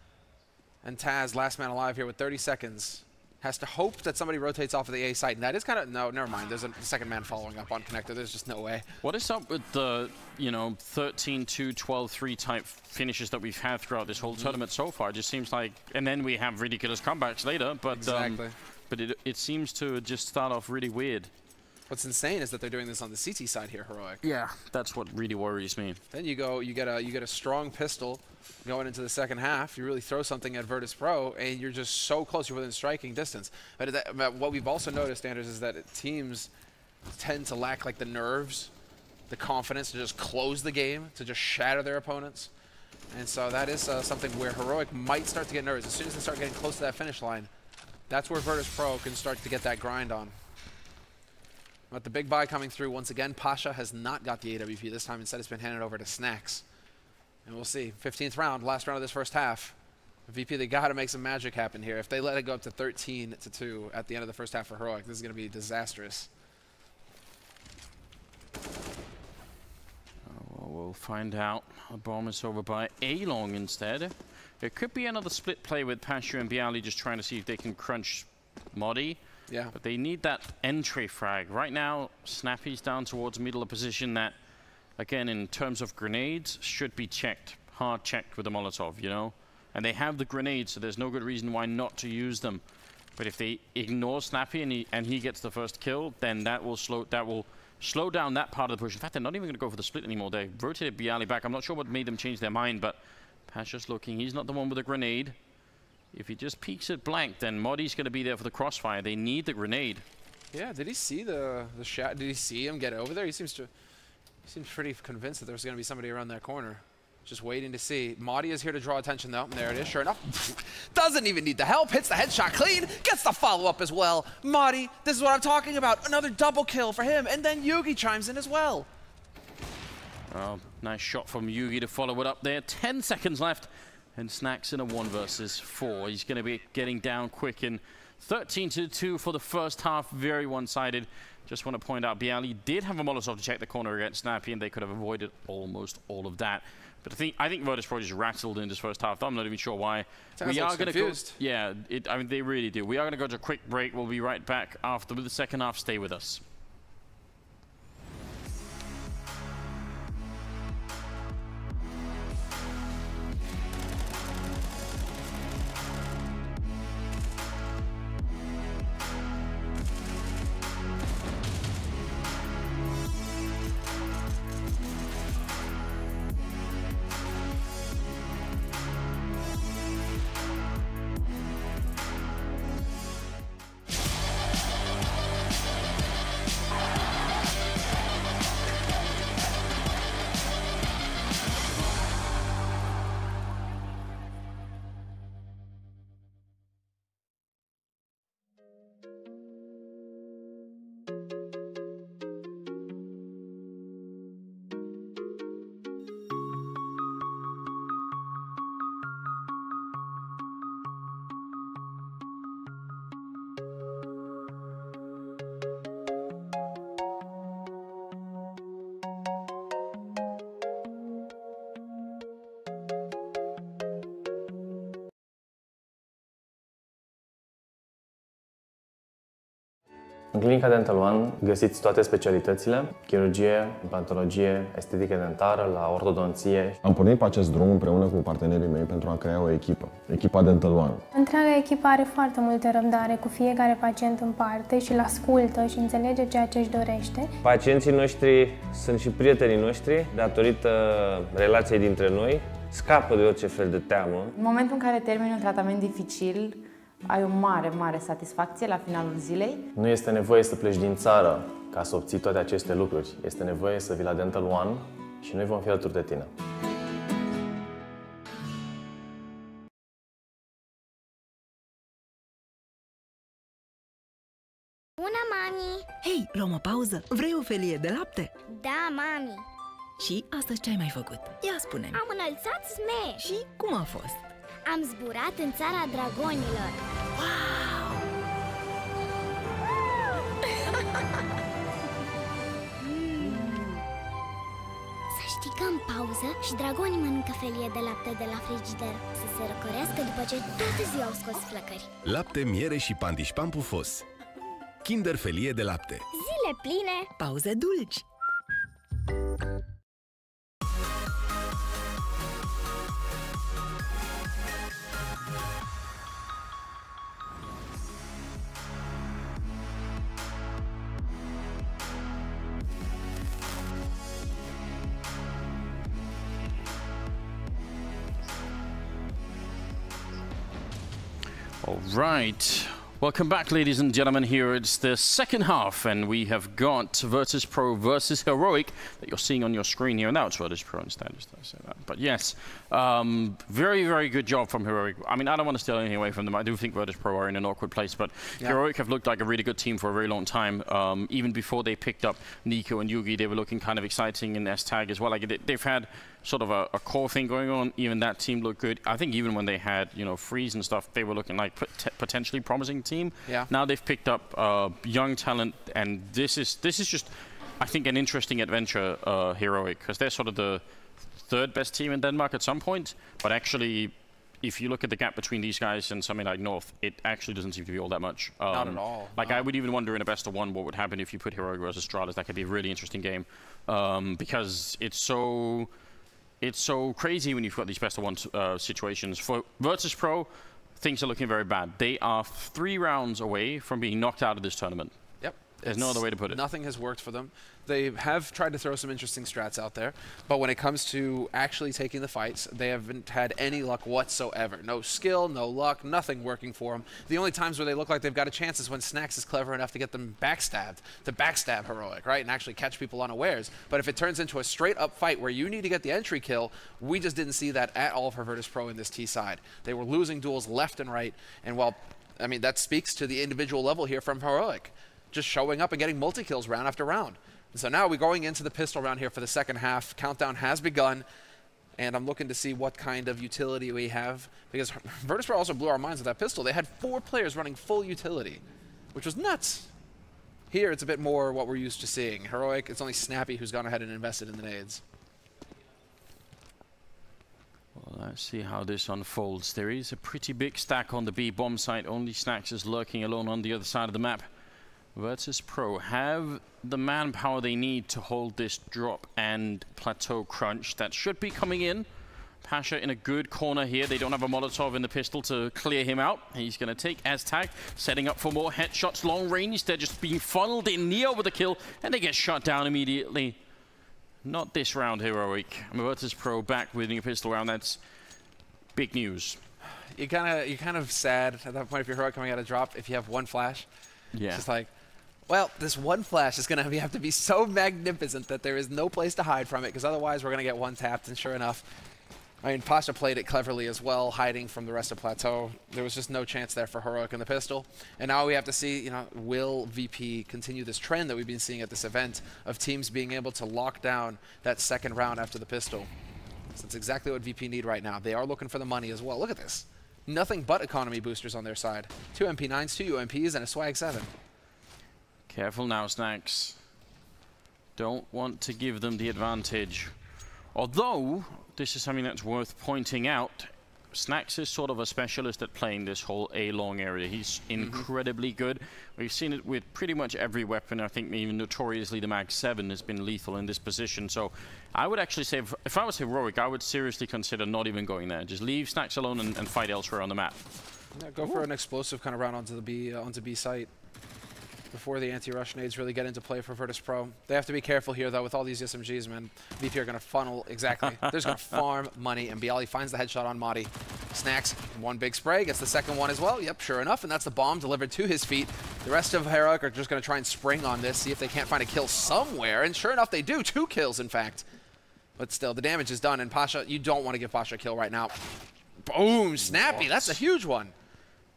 And Taz, last man alive here with 30 seconds. Has to hope that somebody rotates off of the A site, and that is kind of, no, never mind. There's a second man following up on Connector. There's just no way. What is up with the, you know, 13-2, 12-3 type finishes that we've had throughout this whole tournament so far? It just seems like, and then we have ridiculous comebacks later, but exactly. But it seems to just start off really weird. What's insane is that they're doing this on the CT side here, Heroic. Yeah, that's what really worries me. Then you get a strong pistol going into the second half. You really throw something at Virtus.pro, and you're just so close. You're within striking distance. But what we've also noticed, Anders, is that teams tend to lack like the nerves, the confidence to just close the game, to just shatter their opponents. And so that is something where Heroic might start to get nervous. As soon as they start getting close to that finish line, that's where Virtus.pro can start to get that grind on. But the big buy coming through once again. Pasha has not got the AWP this time. Instead, it's been handed over to Snacks. And we'll see. 15th round, last round of this first half. VP, they got to make some magic happen here. If they let it go up to 13-2 at the end of the first half for Heroic, this is going to be disastrous. Well, we'll find out. A bomb is over by A-Long instead. It could be another split play with Pashu and Bialy just trying to see if they can crunch Modi. Yeah. But they need that entry frag. Right now, Snappy's down towards middle, a position that, again, in terms of grenades, should be checked. Hard checked with the Molotov, you know? And they have the grenades, so there's no good reason why not to use them. But if they ignore Snappy and he gets the first kill, then that will slow down that part of the push. In fact, they're not even going to go for the split anymore. They rotated Bialy back. I'm not sure what made them change their mind, but Pasha's looking. He's not the one with the grenade. If he just peeks at blank, then Modi's going to be there for the crossfire. They need the grenade. Yeah, did he see the shot? Did he see him get over there? He seems pretty convinced that there's going to be somebody around that corner. Just waiting to see. Modi is here to draw attention, though. And there it is, sure enough. Doesn't even need the help. Hits the headshot clean. Gets the follow-up as well. Modi, this is what I'm talking about. Another double kill for him. And then Yugi chimes in as well. Oh, nice shot from Yugi to follow it up there. 10 seconds left. And Snacks in a 1 versus 4. He's going to be getting down quick in 13-2 for the first half. Very one-sided. Just want to point out, Bialy did have a Molotov to check the corner against Snappy, and they could have avoided almost all of that. But I think Virtus.pro just rattled in this first half. I'm not even sure why. Sounds we are going to go. Yeah, I mean, they really do. We are going to go to a quick break. We'll be right back after with the second half. Stay with us. În clinica Dental One găsiți toate specialitățile, chirurgie, implantologie, estetică dentară, la ortodonție. Am pornit pe acest drum împreună cu partenerii mei pentru a crea o echipă, echipa Dental One. Întreaga echipă are foarte multă răbdare cu fiecare pacient în parte și îl ascultă și înțelege ceea ce își dorește. Pacienții noștri sunt și prietenii noștri, datorită relației dintre noi, scapă de orice fel de teamă. În momentul în care termini un tratament dificil, ai o mare satisfacție la finalul zilei. Nu este nevoie să pleci din țară ca să obții toate aceste lucruri. Este nevoie să vii la Dental One și noi vom fi alături de tine. Bună, mami! Hei, luăm o pauză. Vrei o felie de lapte? Da, mami! Și astăzi ce ai mai făcut? Ia spune-mi. Am înălțat sme! Și cum a fost? Am zburat în țara dragonilor. Wow! Să știi că în pauză și dragonii mănâncă felie de lapte de la frigider. Să se răcorească după ce toată ziua au scos flăcări. Lapte, miere și pandișpan pufos. Kinder felie de lapte. Zile pline. Pauze dulci. All right. Welcome back, ladies and gentlemen. Here it's the second half, and we have got Virtus.pro versus Heroic that you're seeing on your screen here. Now it's Virtus.pro instead, just to say that. But yes, very good job from Heroic. I mean, I don't want to steal anything away from them. I do think Virtus.pro are in an awkward place, but yeah. Heroic have looked like a really good team for a very long time. Even before they picked up Nico and Yugi, they were looking kind of exciting in S-Tag as well. Like they've had sort of a core thing going on. Even that team looked good. I think even when they had, you know, Freeze and stuff, they were looking like potentially promising team. Yeah. Now they've picked up young talent, and this is just, I think, an interesting adventure, Heroic, because they're sort of the third best team in Denmark at some point, but actually if you look at the gap between these guys and something like North, it actually doesn't seem to be all that much. Not at all. Like, I would even wonder in a best of one what would happen if you put Heroic versus Stratas. That could be a really interesting game, because it's so crazy when you've got these best of one situations. For Virtus.pro, things are looking very bad. They are 3 rounds away from being knocked out of this tournament. Yep. There's no other way to put it. Nothing has worked for them. They have tried to throw some interesting strats out there, but when it comes to actually taking the fights, they haven't had any luck whatsoever. No skill, no luck, nothing working for them. The only times where they look like they've got a chance is when Snax is clever enough to get them backstabbed, to backstab Heroic, right, and actually catch people unawares. But if it turns into a straight-up fight where you need to get the entry kill, we just didn't see that at all for Virtus.pro in this T side. They were losing duels left and right, and while, I mean, that speaks to the individual level here from Heroic, just showing up and getting multi-kills round after round. So now we're going into the pistol round here for the second half. Countdown has begun, and I'm looking to see what kind of utility we have, because Virtus.pro also blew our minds with that pistol. They had 4 players running full utility, which was nuts. Here, it's a bit more what we're used to seeing. Heroic, it's only Snappy who's gone ahead and invested in the nades. Well, let's see how this unfolds. There is a pretty big stack on the B bomb site. Only Snax is lurking alone on the other side of the map. Virtus.pro have the manpower they need to hold this drop and plateau crunch. That should be coming in. Pasha in a good corner here. They don't have a Molotov in the pistol to clear him out. He's going to take Aztag, setting up for more headshots, long range. They're just being funneled in. Neo with the kill, and they get shot down immediately. Not this round, Heroic. Virtus.pro back winning a pistol round. That's big news. You're kind of sad at that point if you're Heroic coming out of drop if you have one flash. Yeah. It's just like, well, this one flash is going to have to be so magnificent that there is no place to hide from it, because otherwise we're going to get one tapped, and sure enough, I mean, Pasha played it cleverly as well, hiding from the rest of Plateau. There was just no chance there for Heroic in the pistol. And now we have to see, you know, will VP continue this trend that we've been seeing at this event of teams being able to lock down that second round after the pistol. So that's exactly what VP need right now. They are looking for the money as well. Look at this. Nothing but economy boosters on their side. 2 MP9s, 2 UMPs, and a Swag 7. Careful now, Snax. Don't want to give them the advantage. Although, this is something that's worth pointing out. Snax is sort of a specialist at playing this whole A-long area. He's incredibly good. We've seen it with pretty much every weapon. I think even notoriously the Mag 7 has been lethal in this position. So I would actually say, if I was Heroic, I would seriously consider not even going there. Just leave Snax alone and fight elsewhere on the map. Yeah, go for an explosive kind of round onto the B site before the anti-rush nades really get into play for Virtus.pro. They have to be careful here, though, with all these SMGs, man. VP are going to funnel, exactly. They're just going to farm money, and Bialy finds the headshot on Madi. Snax, one big spray, gets the second one as well. Yep, sure enough, and that's the bomb delivered to his feet. The rest of Heroic are just going to try and spring on this, see if they can't find a kill somewhere, and sure enough, they do. 2 kills, in fact. But still, the damage is done, and Pasha, you don't want to give Pasha a kill right now. Boom, Snappy, that's a huge one.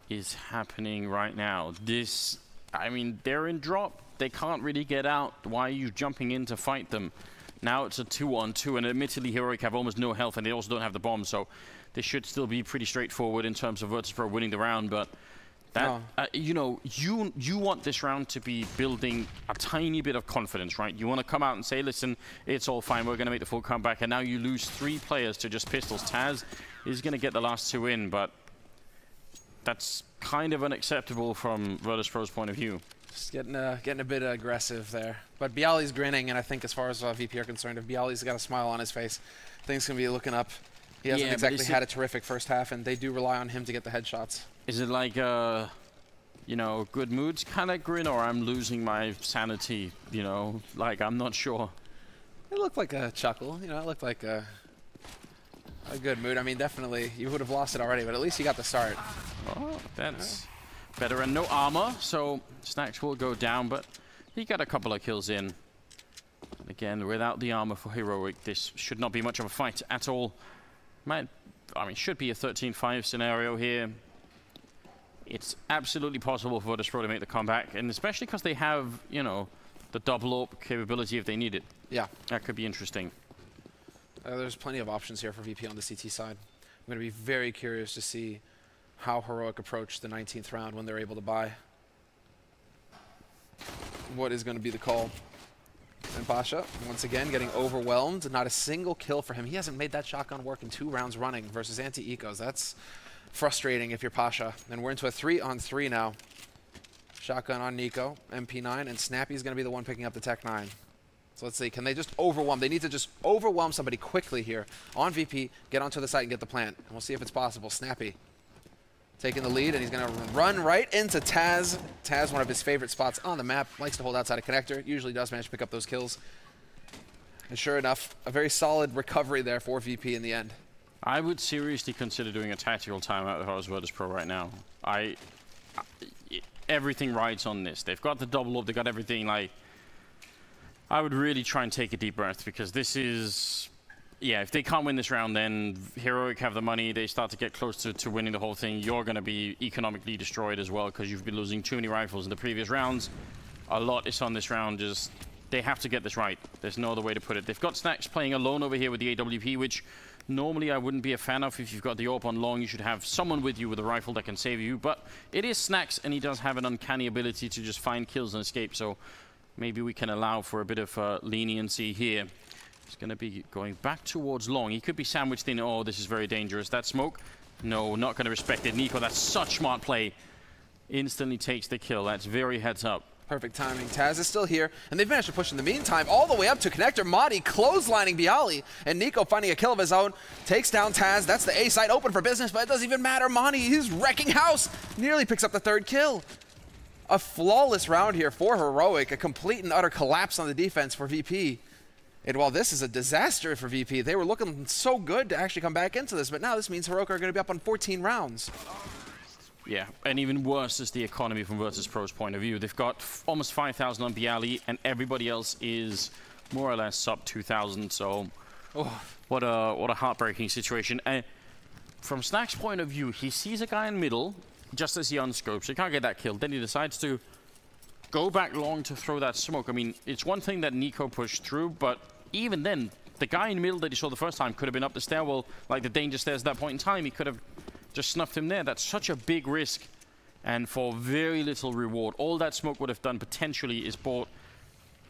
Is happening right now. This, I mean, they're in drop. They can't really get out. Why are you jumping in to fight them? Now it's a 2-on-2, and admittedly, Heroic have almost no health, and they also don't have the bomb, so this should still be pretty straightforward in terms of Virtus.pro winning the round, but that, you know, you want this round to be building a tiny bit of confidence, right? You want to come out and say, listen, it's all fine, we're going to make the full comeback, and now you lose 3 players to just pistols. Taz is going to get the last 2 in, but that's kind of unacceptable from Virtus.pro's point of view. Just getting a bit aggressive there. But Bialy's grinning, and I think as far as VP are concerned, if Bialy's got a smile on his face, things can be looking up. He hasn't exactly had a terrific first half, and they do rely on him to get the headshots. Is it like you know, good moods kind of grin, or I'm losing my sanity, you know? Like, I'm not sure. It looked like a chuckle, you know, it looked like a good mood. I mean, definitely, you would have lost it already, but at least you got the start. Oh, that's better. And no armor, so Snax will go down, but he got a couple of kills in. And again, without the armor for Heroic, this should not be much of a fight at all. I mean, should be a 13-5 scenario here. It's absolutely possible for Virtus.pro to make the comeback, and especially because they have, you know, the double AWP capability if they need it. Yeah. That could be interesting. There's plenty of options here for VP on the CT side. I'm going to be very curious to see how Heroic approach the 19th round when they're able to buy. What is going to be the call? And Pasha, once again, getting overwhelmed. Not a single kill for him. He hasn't made that shotgun work in 2 rounds running versus anti-ecos. That's frustrating if you're Pasha. And we're into a 3-on-3 now. Shotgun on Nico, MP9, and Snappy's going to be the one picking up the Tech 9. So let's see, can they just overwhelm? They need to just overwhelm somebody quickly here on VP, get onto the site and get the plant. And we'll see if it's possible. Snappy taking the lead, and he's going to run right into Taz. Taz, one of his favorite spots on the map, likes to hold outside a connector, usually does manage to pick up those kills. And sure enough, a very solid recovery there for VP in the end. I would seriously consider doing a tactical timeout with Virtus.pro right now. Everything rides on this. They've got the double up, they've got everything. Like, I would really try and take a deep breath, because this is, yeah, if they can't win this round, then Heroic have the money, they start to get close to winning the whole thing. You're going to be economically destroyed as well, because you've been losing too many rifles in the previous rounds. A lot is on this round. Just, they have to get this right. There's no other way to put it. They've got Snacks playing alone over here with the AWP, which normally I wouldn't be a fan of. If you've got the AWP on long, you should have someone with you with a rifle that can save you. But it is Snacks, and he does have an uncanny ability to just find kills and escape. So maybe we can allow for a bit of leniency here. He's going to be going back towards long. He could be sandwiched in. Oh, this is very dangerous. That smoke? No, not going to respect it. Nico, that's such smart play. Instantly takes the kill. That's very heads up. Perfect timing. Taz is still here, and they've managed to push in the meantime all the way up to connector. Madi clotheslining Bialy, and Nico finding a kill of his own. Takes down Taz. That's the A site open for business, but it doesn't even matter. Madi, he's wrecking house. Nearly picks up the 3rd kill. A flawless round here for Heroic. A complete and utter collapse on the defense for VP. And while this is a disaster for VP, they were looking so good to actually come back into this, but now this means Heroic are going to be up on 14 rounds. Yeah, and even worse is the economy from Virtus.pro's point of view. They've got almost 5,000 on Bialy, and everybody else is more or less sub 2,000. So, what a heartbreaking situation. From Snack's point of view, he sees a guy in middle just as he unscopes. He can't get that kill. Then he decides to go back long to throw that smoke. I mean, it's one thing that Nico pushed through, but even then, the guy in the middle that he saw the first time could have been up the stairwell, like the danger stairs at that point in time. He could have just snuffed him there. That's such a big risk, and for very little reward. All that smoke would have done potentially is bought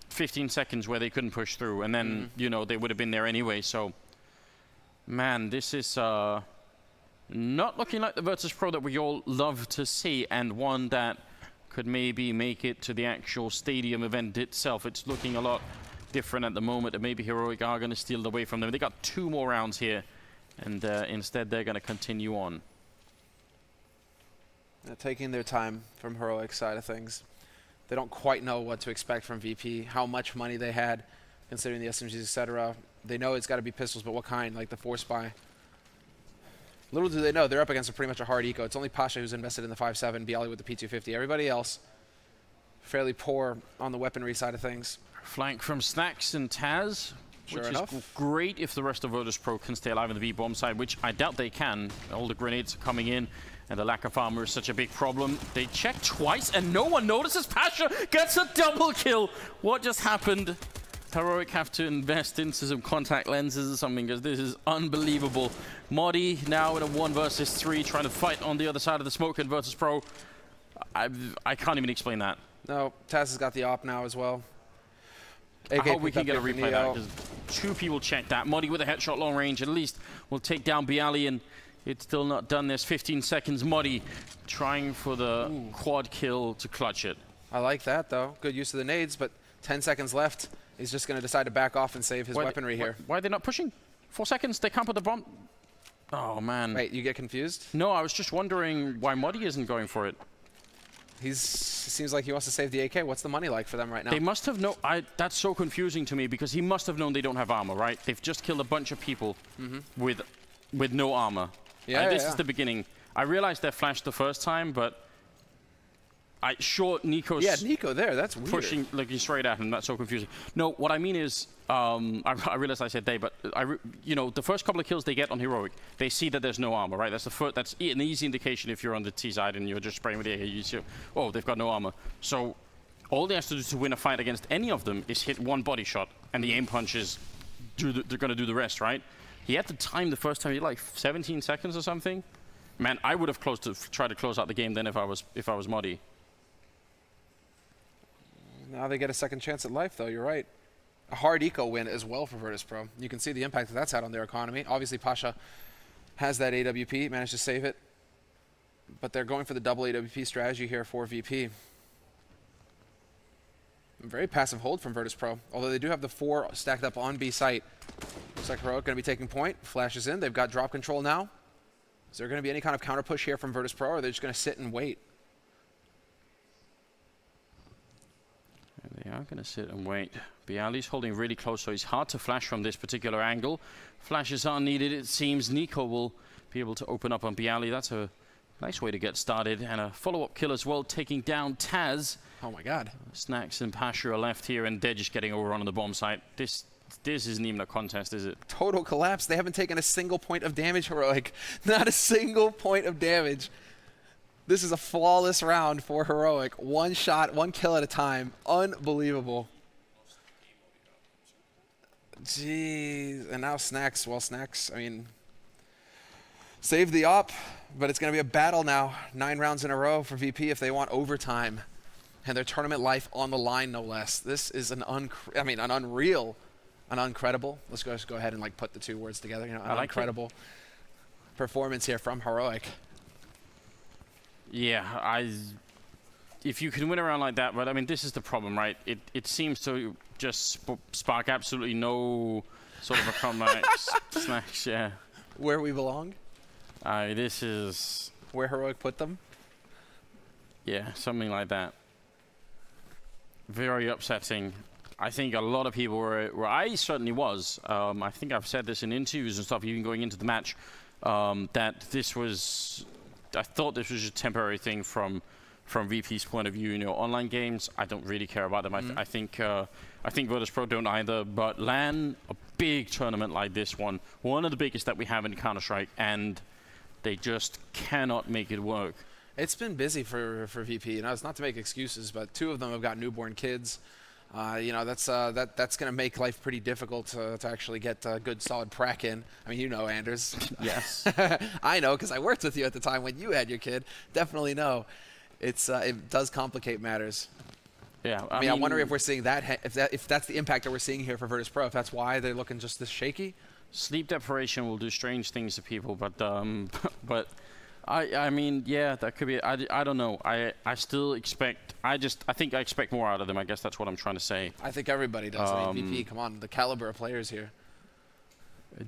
15 seconds where they couldn't push through, and then, you know, they would have been there anyway. So, man, this is not looking like the Virtus.pro that we all love to see, and one that could maybe make it to the actual stadium event itself. It's looking a lot different at the moment, and maybe Heroic are going to steal it away from them. They got 2 more rounds here, and instead they're going to continue on. Taking their time from Heroic's side of things. They don't quite know what to expect from VP, how much money they had, considering the SMGs, etc. They know it's got to be pistols, but what kind? Like the Force Buy. Little do they know, they're up against pretty much a hard eco. It's only Pasha who's invested in the 5.7, Bialy with the P250. Everybody else, fairly poor on the weaponry side of things. Flank from Snacks and Taz, which is great if the rest of Virtus.pro can stay alive on the B-bomb side, which I doubt they can. All the grenades are coming in, and the lack of armor is such a big problem. They check twice, and no one notices. Pasha gets a double kill. What just happened? Heroic have to invest into some contact lenses or something, because this is unbelievable. Modi now in a 1 versus 3, trying to fight on the other side of the smoke in Virtus.pro. I can't even explain that. No, Taz has got the op now as well. I hope we can get a replay of that, because 2 people checked that. Modi with a headshot long range at least will take down Bialy, and it's still not done. There's 15 seconds. Modi trying for the quad kill to clutch it. I like that, though. Good use of the nades, but 10 seconds left. He's just going to decide to back off and save his weaponry here. Why are they not pushing? 4 seconds. They can't put the bomb. Oh, man. Wait, you get confused? No, I was just wondering why Modi isn't going for it. Seems like he wants to save the AK. What's the money like for them right now? They must have known. That's so confusing to me, because he must have known they don't have armor, right? They've just killed a bunch of people with no armor. Yeah, this is the beginning. I realized they flashed the first time, but Nico's... Yeah, Nico there. That's weird. Pushing, looking straight at him. That's so confusing. No, what I mean is, I realized I said they, but you know, the first couple of kills they get on Heroic, they see that there's no armor, right? That's that's an easy indication if you're on the T side and you're just spraying with the AK. You see, oh, they've got no armor. So all they have to do to win a fight against any of them is hit 1 body shot, and the aim punches they're going to do the rest, right? He had the time the first time, he had like 17 seconds or something. Man, I would have tried to close out the game then if I was Modi. Now they get a second chance at life, though. You're right. a hard eco win as well for Virtus.pro. You can see the impact that that's had on their economy. Obviously, Pasha has that AWP, managed to save it. But they're going for the double AWP strategy here for VP. Very passive hold from Virtus.pro, although they do have the 4 stacked up on B site. Looks like Heroic going to be taking point. Flashes in. They've got drop control now. Is there going to be any kind of counter push here from Virtus.pro, or are they just going to sit and wait? They are going to sit and wait. Bialy's holding really close, so he's hard to flash from this particular angle. Flashes are needed, it seems. Nico will be able to open up on Bialy. That's a nice way to get started. And a follow-up kill as well, taking down Taz. Oh my god. Snacks and Pasha are left here, and they're just getting overrun on the bomb site. This isn't even a contest, is it? Total collapse. They haven't taken a single point of damage, Heroic. Not a single point of damage. This is a flawless round for Heroic. 1 shot, 1 kill at a time. Unbelievable. Jeez. And now Snacks. Well, Snacks, I mean, saved the op, but it's going to be a battle now. 9 rounds in a row for VP if they want overtime. And their tournament life on the line, no less. This is an unreal, an uncredible. Let's just go ahead and like put the 2 words together. You know, an incredible performance here from Heroic. Yeah, if you can win around like that, but I mean, this is the problem, right? It seems to just spark absolutely no sort of a comeback. Snacks, yeah. Where we belong? This is... Where Heroic put them? Yeah, something like that. Very upsetting. I think a lot of people were I certainly was. I think I've said this in interviews and stuff, even going into the match, that this was... I thought this was a temporary thing from VP's point of view. You know, online games, I don't really care about them. I think Virtus.pro don't either. But LAN, a big tournament like this one of the biggest that we have in Counter-Strike, and they just cannot make it work. It's been busy for VP. You know, it's not to make excuses, but 2 of them have got newborn kids. You know, that's going to make life pretty difficult to actually get good, solid prac in. I mean, you know, Anders. Yes. I know, because I worked with you at the time when you had your kid. Definitely know. It does complicate matters. Yeah. I mean, I'm wondering if we're seeing that, if that's the impact that we're seeing here for Virtus.pro, if that's why they're looking just this shaky. Sleep deprivation will do strange things to people, but I mean, yeah, that could be. I don't know. I still expect. I think I expect more out of them. I guess that's what I'm trying to say. I think everybody does. I mean, VP, come on, the caliber of players here.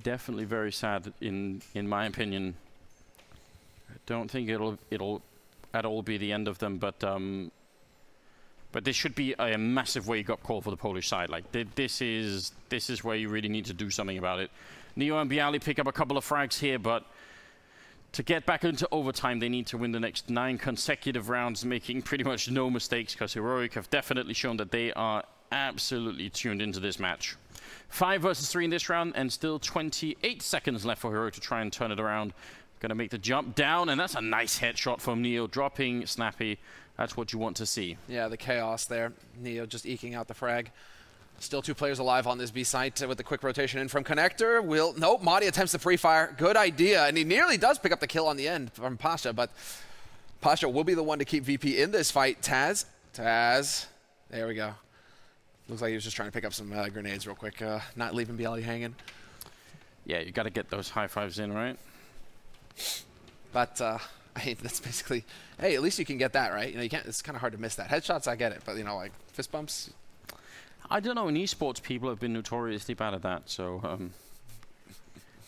Definitely very sad, in my opinion. I don't think it'll at all be the end of them, but this should be a massive wake-up call for the Polish side. Like this is where you really need to do something about it. Neo and Bialy pick up a couple of frags here, but to get back into overtime, they need to win the next 9 consecutive rounds, making pretty much no mistakes, because Heroic have definitely shown that they are absolutely tuned into this match. 5 versus 3 in this round, and still 28 seconds left for Heroic to try and turn it around. Going to make the jump down, and that's a nice headshot from Neo, dropping Snappy. That's what you want to see. Yeah, the chaos there. Neo just eking out the frag. Still 2 players alive on this B site with the quick rotation in from Connector. Nope, Madi attempts the free fire. Good idea, and he nearly does pick up the kill on the end from Pasha, but Pasha will be the one to keep VP in this fight. Taz, there we go. Looks like he was just trying to pick up some grenades real quick, not leaving Bialy hanging. Yeah, you got to get those high fives in, right? But I mean, that's basically, hey, at least you can get that, right? You know, you can't. It's kind of hard to miss that. Headshots, I get it, but you know, like fist bumps. I don't know. In esports, people have been notoriously bad at that, so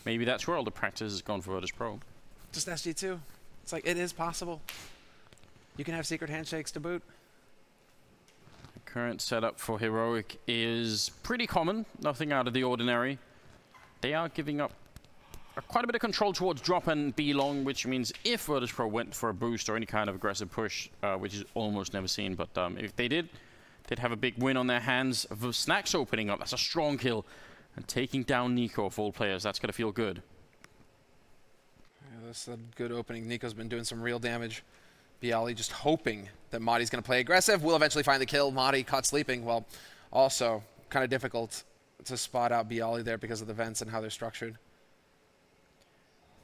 maybe that's where all the practice has gone for Virtus.pro. Just SG2. It's like, it is possible. You can have secret handshakes to boot. The current setup for Heroic is pretty common. Nothing out of the ordinary. They are giving up quite a bit of control towards drop and B long, which means if Virtus.pro went for a boost or any kind of aggressive push, which is almost never seen, but if they did, they'd have a big win on their hands. Snacks opening up. That's a strong kill. And taking down Nico of all players. That's going to feel good. Yeah, that's a good opening. Nico's been doing some real damage. Bialy just hoping that Madi's going to play aggressive. Will eventually find the kill. Madi caught sleeping. Well, also kind of difficult to spot out Bialy there because of the vents and how they're structured.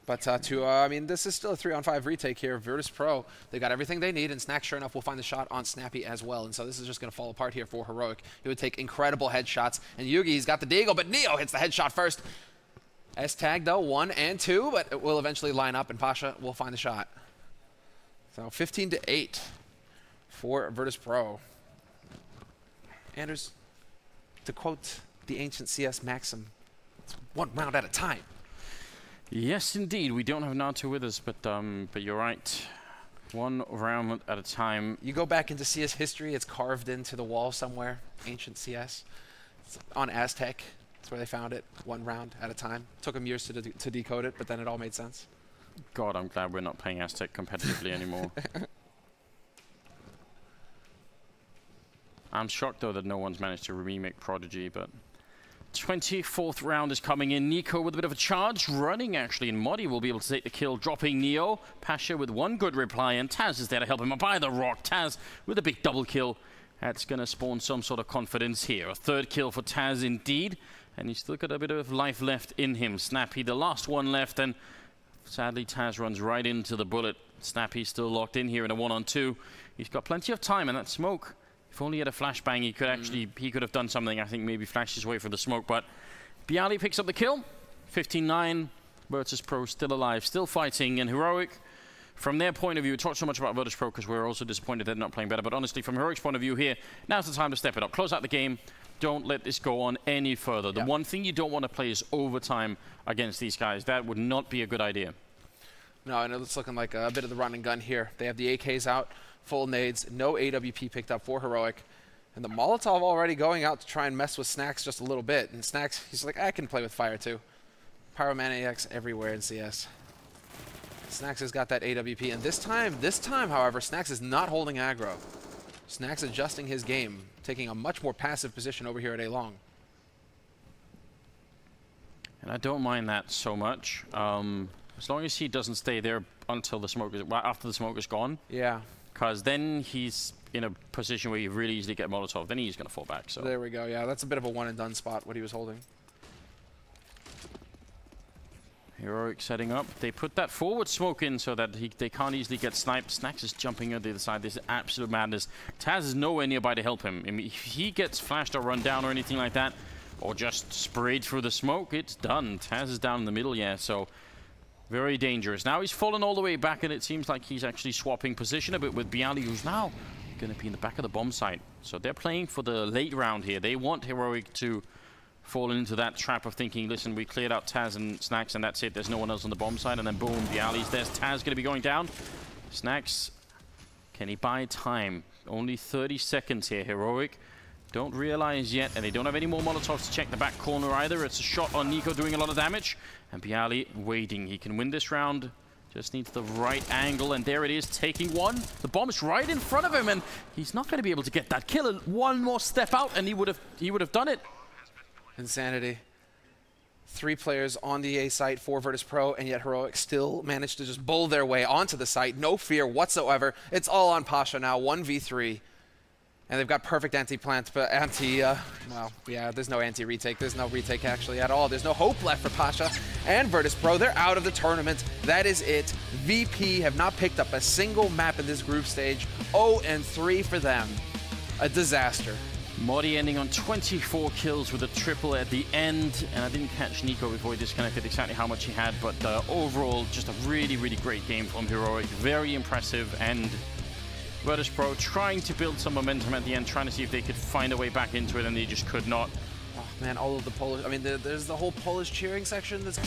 But I mean, this is still a 3-on-5 retake here. Virtus.pro, they got everything they need, and Snack, sure enough, will find the shot on Snappy as well. And so this is just going to fall apart here for Heroic. He would take incredible headshots. And Yugi, he's got the deagle, but Neo hits the headshot first. S-tag, though, 1 and 2, but it will eventually line up, and Pasha will find the shot. So 15-8 for Virtus.pro. Anders, to quote the ancient CS maxim, it's 1 round at a time. Yes, indeed. We don't have Nato with us, but you're right. 1 round at a time. You go back into CS history, it's carved into the wall somewhere. Ancient CS. It's on Aztec. That's where they found it. 1 round at a time. Took them years to decode it, but then it all made sense. God, I'm glad we're not playing Aztec competitively anymore. I'm shocked, though, that no one's managed to remake Prodigy, but 24th round is coming in. Nico with a bit of a charge, running actually, and Modi will be able to take the kill, dropping Neo. Pasha with 1 good reply, and Taz is there to help him up by the rock. Taz with a big double kill. That's going to spawn some sort of confidence here. A 3rd kill for Taz indeed, and he's still got a bit of life left in him. Snappy, the last one left, and sadly Taz runs right into the bullet. Snappy's still locked in here in a 1-on-2. He's got plenty of time, and that smoke, if only he had a flashbang, he could actually, he could have done something. I think maybe flash his way for the smoke, but Bialy picks up the kill. 15-9, Virtus.pro still alive, still fighting, and Heroic, from their point of view, we talked so much about Virtus.pro because we're also disappointed they're not playing better, but honestly, from Heroic's point of view here, now's the time to step it up. Close out the game. Don't let this go on any further. The one thing you don't want to play is overtime against these guys. That would not be a good idea. No, and it's looking like a bit of the run and gun here. They have the AKs out. Full nades, no AWP picked up for Heroic. And the Molotov already going out to try and mess with Snacks just a little bit. And Snacks, he's like, I can play with fire too. Pyromaniacs everywhere in CS. Snacks has got that AWP. And this time, however, Snacks is not holding aggro. Snacks adjusting his game, taking a much more passive position over here at A-Long. And I don't mind that so much. As long as he doesn't stay there until the smoke is, after the smoke is gone. Yeah. Because then he's in a position where you really easily get Molotov. Then he's going to fall back. So there we go. Yeah, that's a bit of a one-and-done spot, what he was holding. Heroic setting up. They put that forward smoke in so that they can't easily get sniped. Snacks is jumping on the other side. This is absolute madness. Taz is nowhere nearby to help him. I mean, if he gets flashed or run down or anything like that, or just sprayed through the smoke, it's done. Taz is down in the middle, yeah, so very dangerous. Now he's fallen all the way back, and it seems like he's actually swapping position a bit with Bialy, who's now going to be in the back of the bomb site. So they're playing for the late round here. They want Heroic to fall into that trap of thinking, listen, we cleared out Taz and Snacks, and that's it. There's no one else on the bomb site, and then boom, Bialy's there's Taz going to be going down. Snacks, can he buy time? Only 30 seconds here. Heroic don't realize yet, and they don't have any more Molotovs to check the back corner either. It's a shot on Nico doing a lot of damage, and Bialy waiting. He can win this round, just needs the right angle, and there it is, taking one. The bomb's right in front of him, and he's not going to be able to get that kill. One more step out, and he would have done it. Insanity. 3 players on the A site for Virtus.pro, and yet Heroic still managed to just bull their way onto the site. No fear whatsoever. It's all on Pasha now, 1v3. And they've got perfect anti-plant, but well, yeah, there's no anti-retake. There's no retake actually at all. There's no hope left for Pasha and Virtus.pro. They're out of the tournament. That is it. VP have not picked up a single map in this group stage. 0-3 for them. A disaster. Modi ending on 24 kills with a triple at the end, and I didn't catch Nico before he disconnected exactly how much he had, but overall, just a really, really great game from Heroic. Very impressive, and Virtus.pro trying to build some momentum at the end, trying to see if they could find a way back into it, and they just could not. Oh man, all of the Polish, I mean, there's the whole Polish cheering section that's...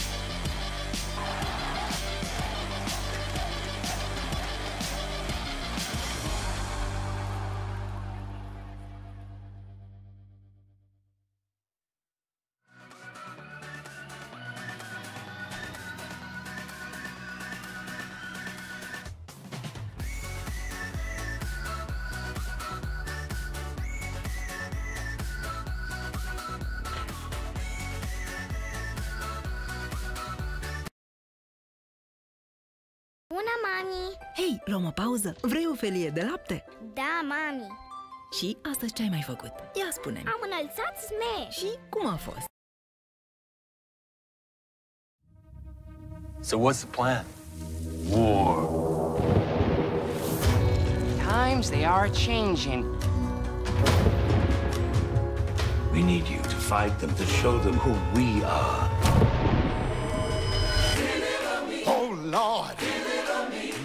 Bună, mami! Hei, luăm o pauză? Vrei o felie de lapte? Da, mami! Și astăzi ce ai mai făcut? Ia spune-mi! Am înălțat Smash! Și cum a fost? So what's the plan? War. Times they are changing. We need you to fight them, to show them who we are. Oh, Lord,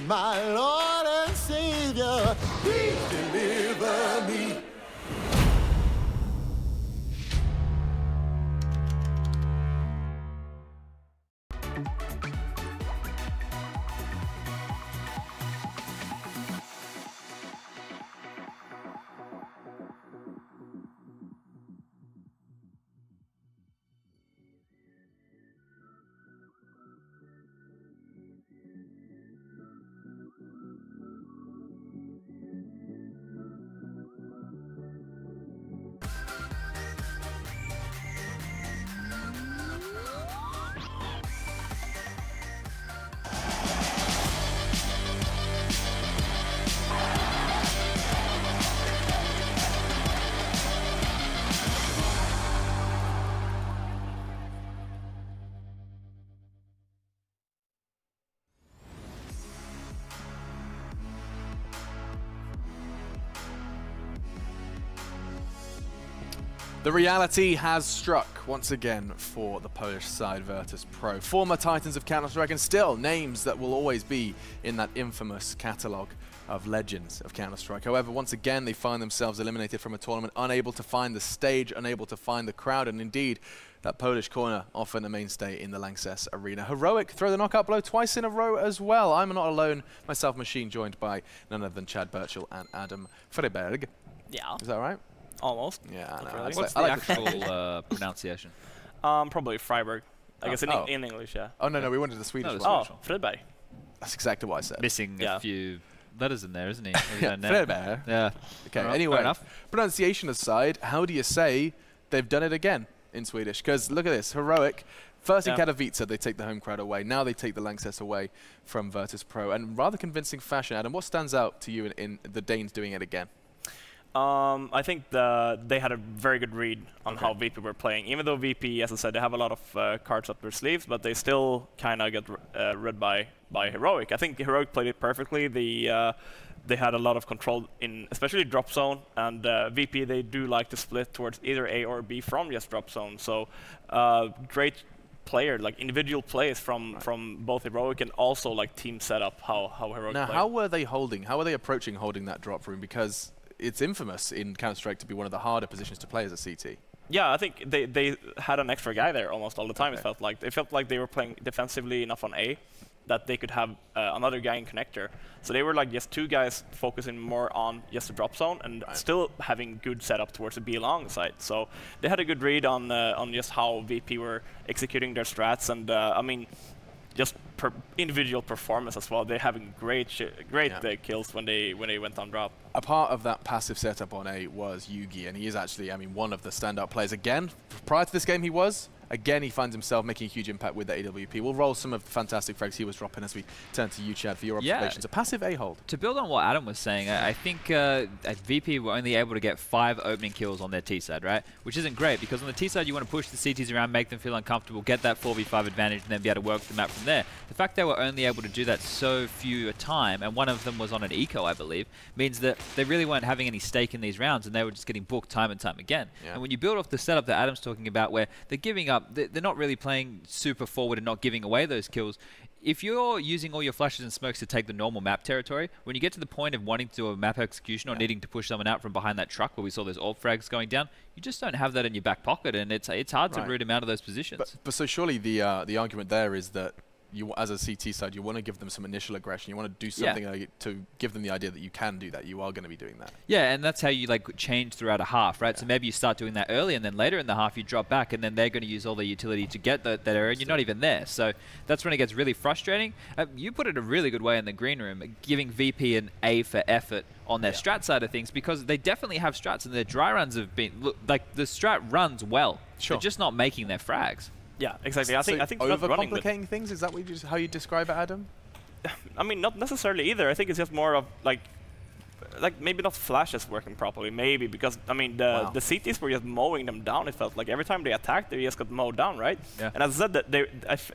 my Lord and Savior, please deliver me. The reality has struck once again for the Polish side, Virtus.pro. Former titans of Counter-Strike and still names that will always be in that infamous catalogue of legends of Counter-Strike. However, once again, they find themselves eliminated from a tournament, unable to find the stage, unable to find the crowd, and indeed, that Polish corner often a mainstay in the Lanxess arena. Heroic throw the knockout blow twice in a row as well. I'm not alone, myself Machine, joined by none other than Chad Birchall and Adam Freiberg. Yeah. Is that right? Almost. Yeah, I know. Really. What's the actual pronunciation? Probably Freiberg. I guess in English, yeah. Oh, no, we wanted the Swedish one. Oh, Freiberg. That's exactly what I said. Missing a few letters in there, isn't he? Yeah, Freiberg. Yeah. Okay, Right, anyway, pronunciation aside, how do you say they've done it again in Swedish? Because look at this, Heroic. First in Katowice, they take the home crowd away. Now they take the Lanxess away from Virtus.pro. And rather convincing fashion. Adam, what stands out to you in the Danes doing it again? I think they had a very good read on how VP were playing. Even though VP, as I said, they have a lot of cards up their sleeves, but they still kind of get read by Heroic. I think Heroic played it perfectly. They had a lot of control in, especially drop zone, and VP they do like to split towards either A or B from just drop zone. So great player, like individual plays from both Heroic and also like team setup. How Heroic. Now, played. how were they holding? How were they approaching holding that drop room? Because it's infamous in Counter-Strike to be one of the harder positions to play as a CT. Yeah, I think they had an extra guy there almost all the time. It felt like they were playing defensively enough on A that they could have another guy in connector. So they were like just two guys focusing more on just the drop zone and still having good setup towards the B long side. So they had a good read on just how VP were executing their strats, and I mean, just individual performance as well. They're having great kills when they went on drop. A part of that passive setup on A was Yugi, and he is actually, I mean, one of the standout players. Again, prior to this game he was. Again, he finds himself making a huge impact with the AWP. We'll roll some of the fantastic frags he was dropping as we turn to you, Chad, for your observations. A passive A-hold. To build on what Adam was saying, I think at VP were only able to get 5 opening kills on their T side, right? Which isn't great, because on the T side you want to push the CTs around, make them feel uncomfortable, get that 4v5 advantage, and then be able to work the map from there. The fact they were only able to do that so few a time, and one of them was on an eco, I believe, means that they really weren't having any stake in these rounds, and they were just getting booked time and time again. And when you build off the setup that Adam's talking about, where they're giving up, they're not really playing super forward and not giving away those kills. If you're using all your flashes and smokes to take the normal map territory, when you get to the point of wanting to do a map execution or needing to push someone out from behind that truck where we saw those AWP frags going down, you just don't have that in your back pocket, and it's hard to root him out of those positions. But so surely the argument there is that you, as a CT side, you want to give them some initial aggression. You want to do something to give them the idea that you can do that. You are going to be doing that. Yeah, and that's how you like change throughout a half, right? So maybe you start doing that early, and then later in the half you drop back, and then they're going to use all their utility to get that area, and you're not even there. So that's when it gets really frustrating. You put it a really good way in the green room, giving VP an A for effort on their strat side of things, because they definitely have strats, and their dry runs have been like the strat runs well. They're just not making their frags. Yeah, exactly. I think overcomplicating things, is that how you describe it, Adam? I mean, not necessarily either. I think it's just more of like maybe not flashes working properly, maybe, because I mean the CTs were just mowing them down. It felt like every time they attacked, they just got mowed down, right? Yeah. And as I said, that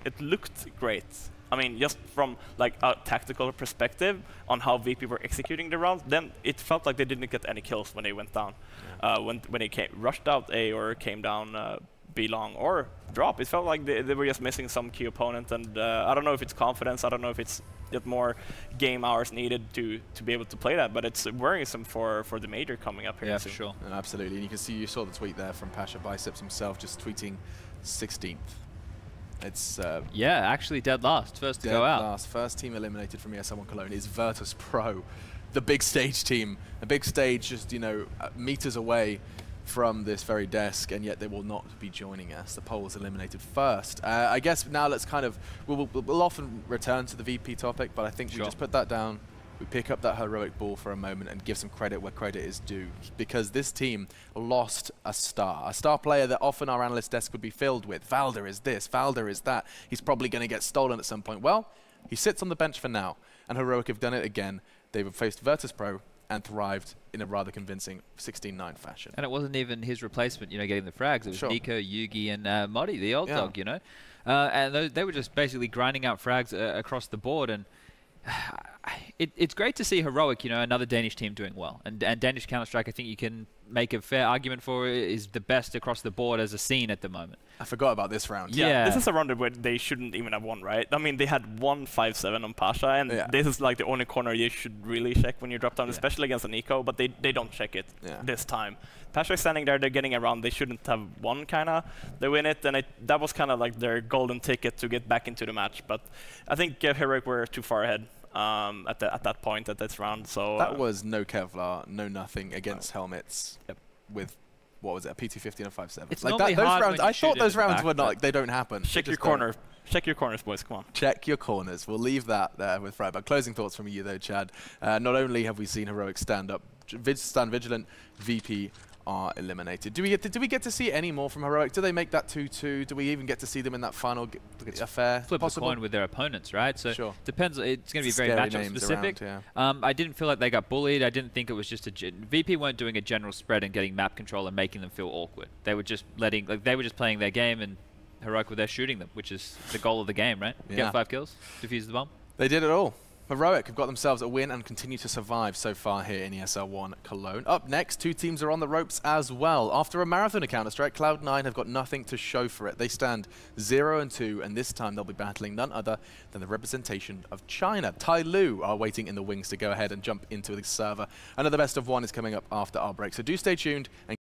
it looked great. I mean, just from like a tactical perspective on how VP were executing the rounds, then it felt like they didn't get any kills when they went down. When they rushed out A or came down B long or drop, it felt like they were just missing some key opponent. And I don't know if it's confidence, I don't know if it's just more game hours needed to be able to play that, but it's worrisome for the major coming up here. Yeah, for sure. And absolutely, and you can see, you saw the tweet there from Pasha Biceps himself, just tweeting 16th. It's yeah, actually dead last, first to go out. Last, first team eliminated from ESL 1 Cologne is Virtus.pro, the big stage team. The big stage just, you know, meters away from this very desk, and yet they will not be joining us. The poll is eliminated first. I guess now let's kind of, we'll often return to the VP topic, but I think we just put that down. We pick up that heroic ball for a moment and give some credit where credit is due, because this team lost a star player that often our analyst desk would be filled with. Valder is this, Valder is that. He's probably going to get stolen at some point. Well, he sits on the bench for now, and Heroic have done it again. They've faced Virtus.pro and thrived in a rather convincing 16-9 fashion. And it wasn't even his replacement, you know, getting the frags. It was Nico, Yugi, and Modi, the old dog, you know. And they were just basically grinding out frags across the board, and it's great to see Heroic, you know, another Danish team doing well. And Danish Counter-Strike, I think you can make a fair argument for, is the best across the board as a scene at the moment. I forgot about this round. Yeah, this is a round where they shouldn't even have won, right? I mean, they had 1-5-7 on Pasha, and this is like the only corner you should really check when you drop down, especially against a Nico, but they don't check it this time. Pasha is standing there, they're getting around, they shouldn't have won, kind of. They win it, and that was kind of like their golden ticket to get back into the match. But I think Heroic were too far ahead at that point, at this round. So that was no Kevlar, no nothing against helmets with, what was it, a PT50 and a 5-7. It's like normally those hard rounds, when you I thought shoot those in the rounds back, were not, like, they don't happen. Check your corner. Check your corners, boys, come on. Check your corners. We'll leave that there with Freiburg. Closing thoughts from you, though, Chad. Not only have we seen Heroic stand vigilant, VP are eliminated. Do we get to see any more from Heroic? Do they make that 2-2? Do we even get to see them in that final affair? Flip a coin with their opponents, right? So depends. It's going to be very matchup specific. Around, I didn't feel like they got bullied. I didn't think it was just VP weren't doing a general spread and getting map control and making them feel awkward. They were just they were just playing their game, and Heroic were there shooting them, which is the goal of the game, right? Get 5 kills, defuse the bomb. They did it all. Heroic have got themselves a win and continue to survive so far here in ESL 1 Cologne. Up next, 2 teams are on the ropes as well. After a marathon of Counter-Strike, Cloud9 have got nothing to show for it. They stand 0-2, and this time they'll be battling none other than the representation of China. Tai Lu are waiting in the wings to go ahead and jump into the server. Another best of 1 is coming up after our break, so do stay tuned. And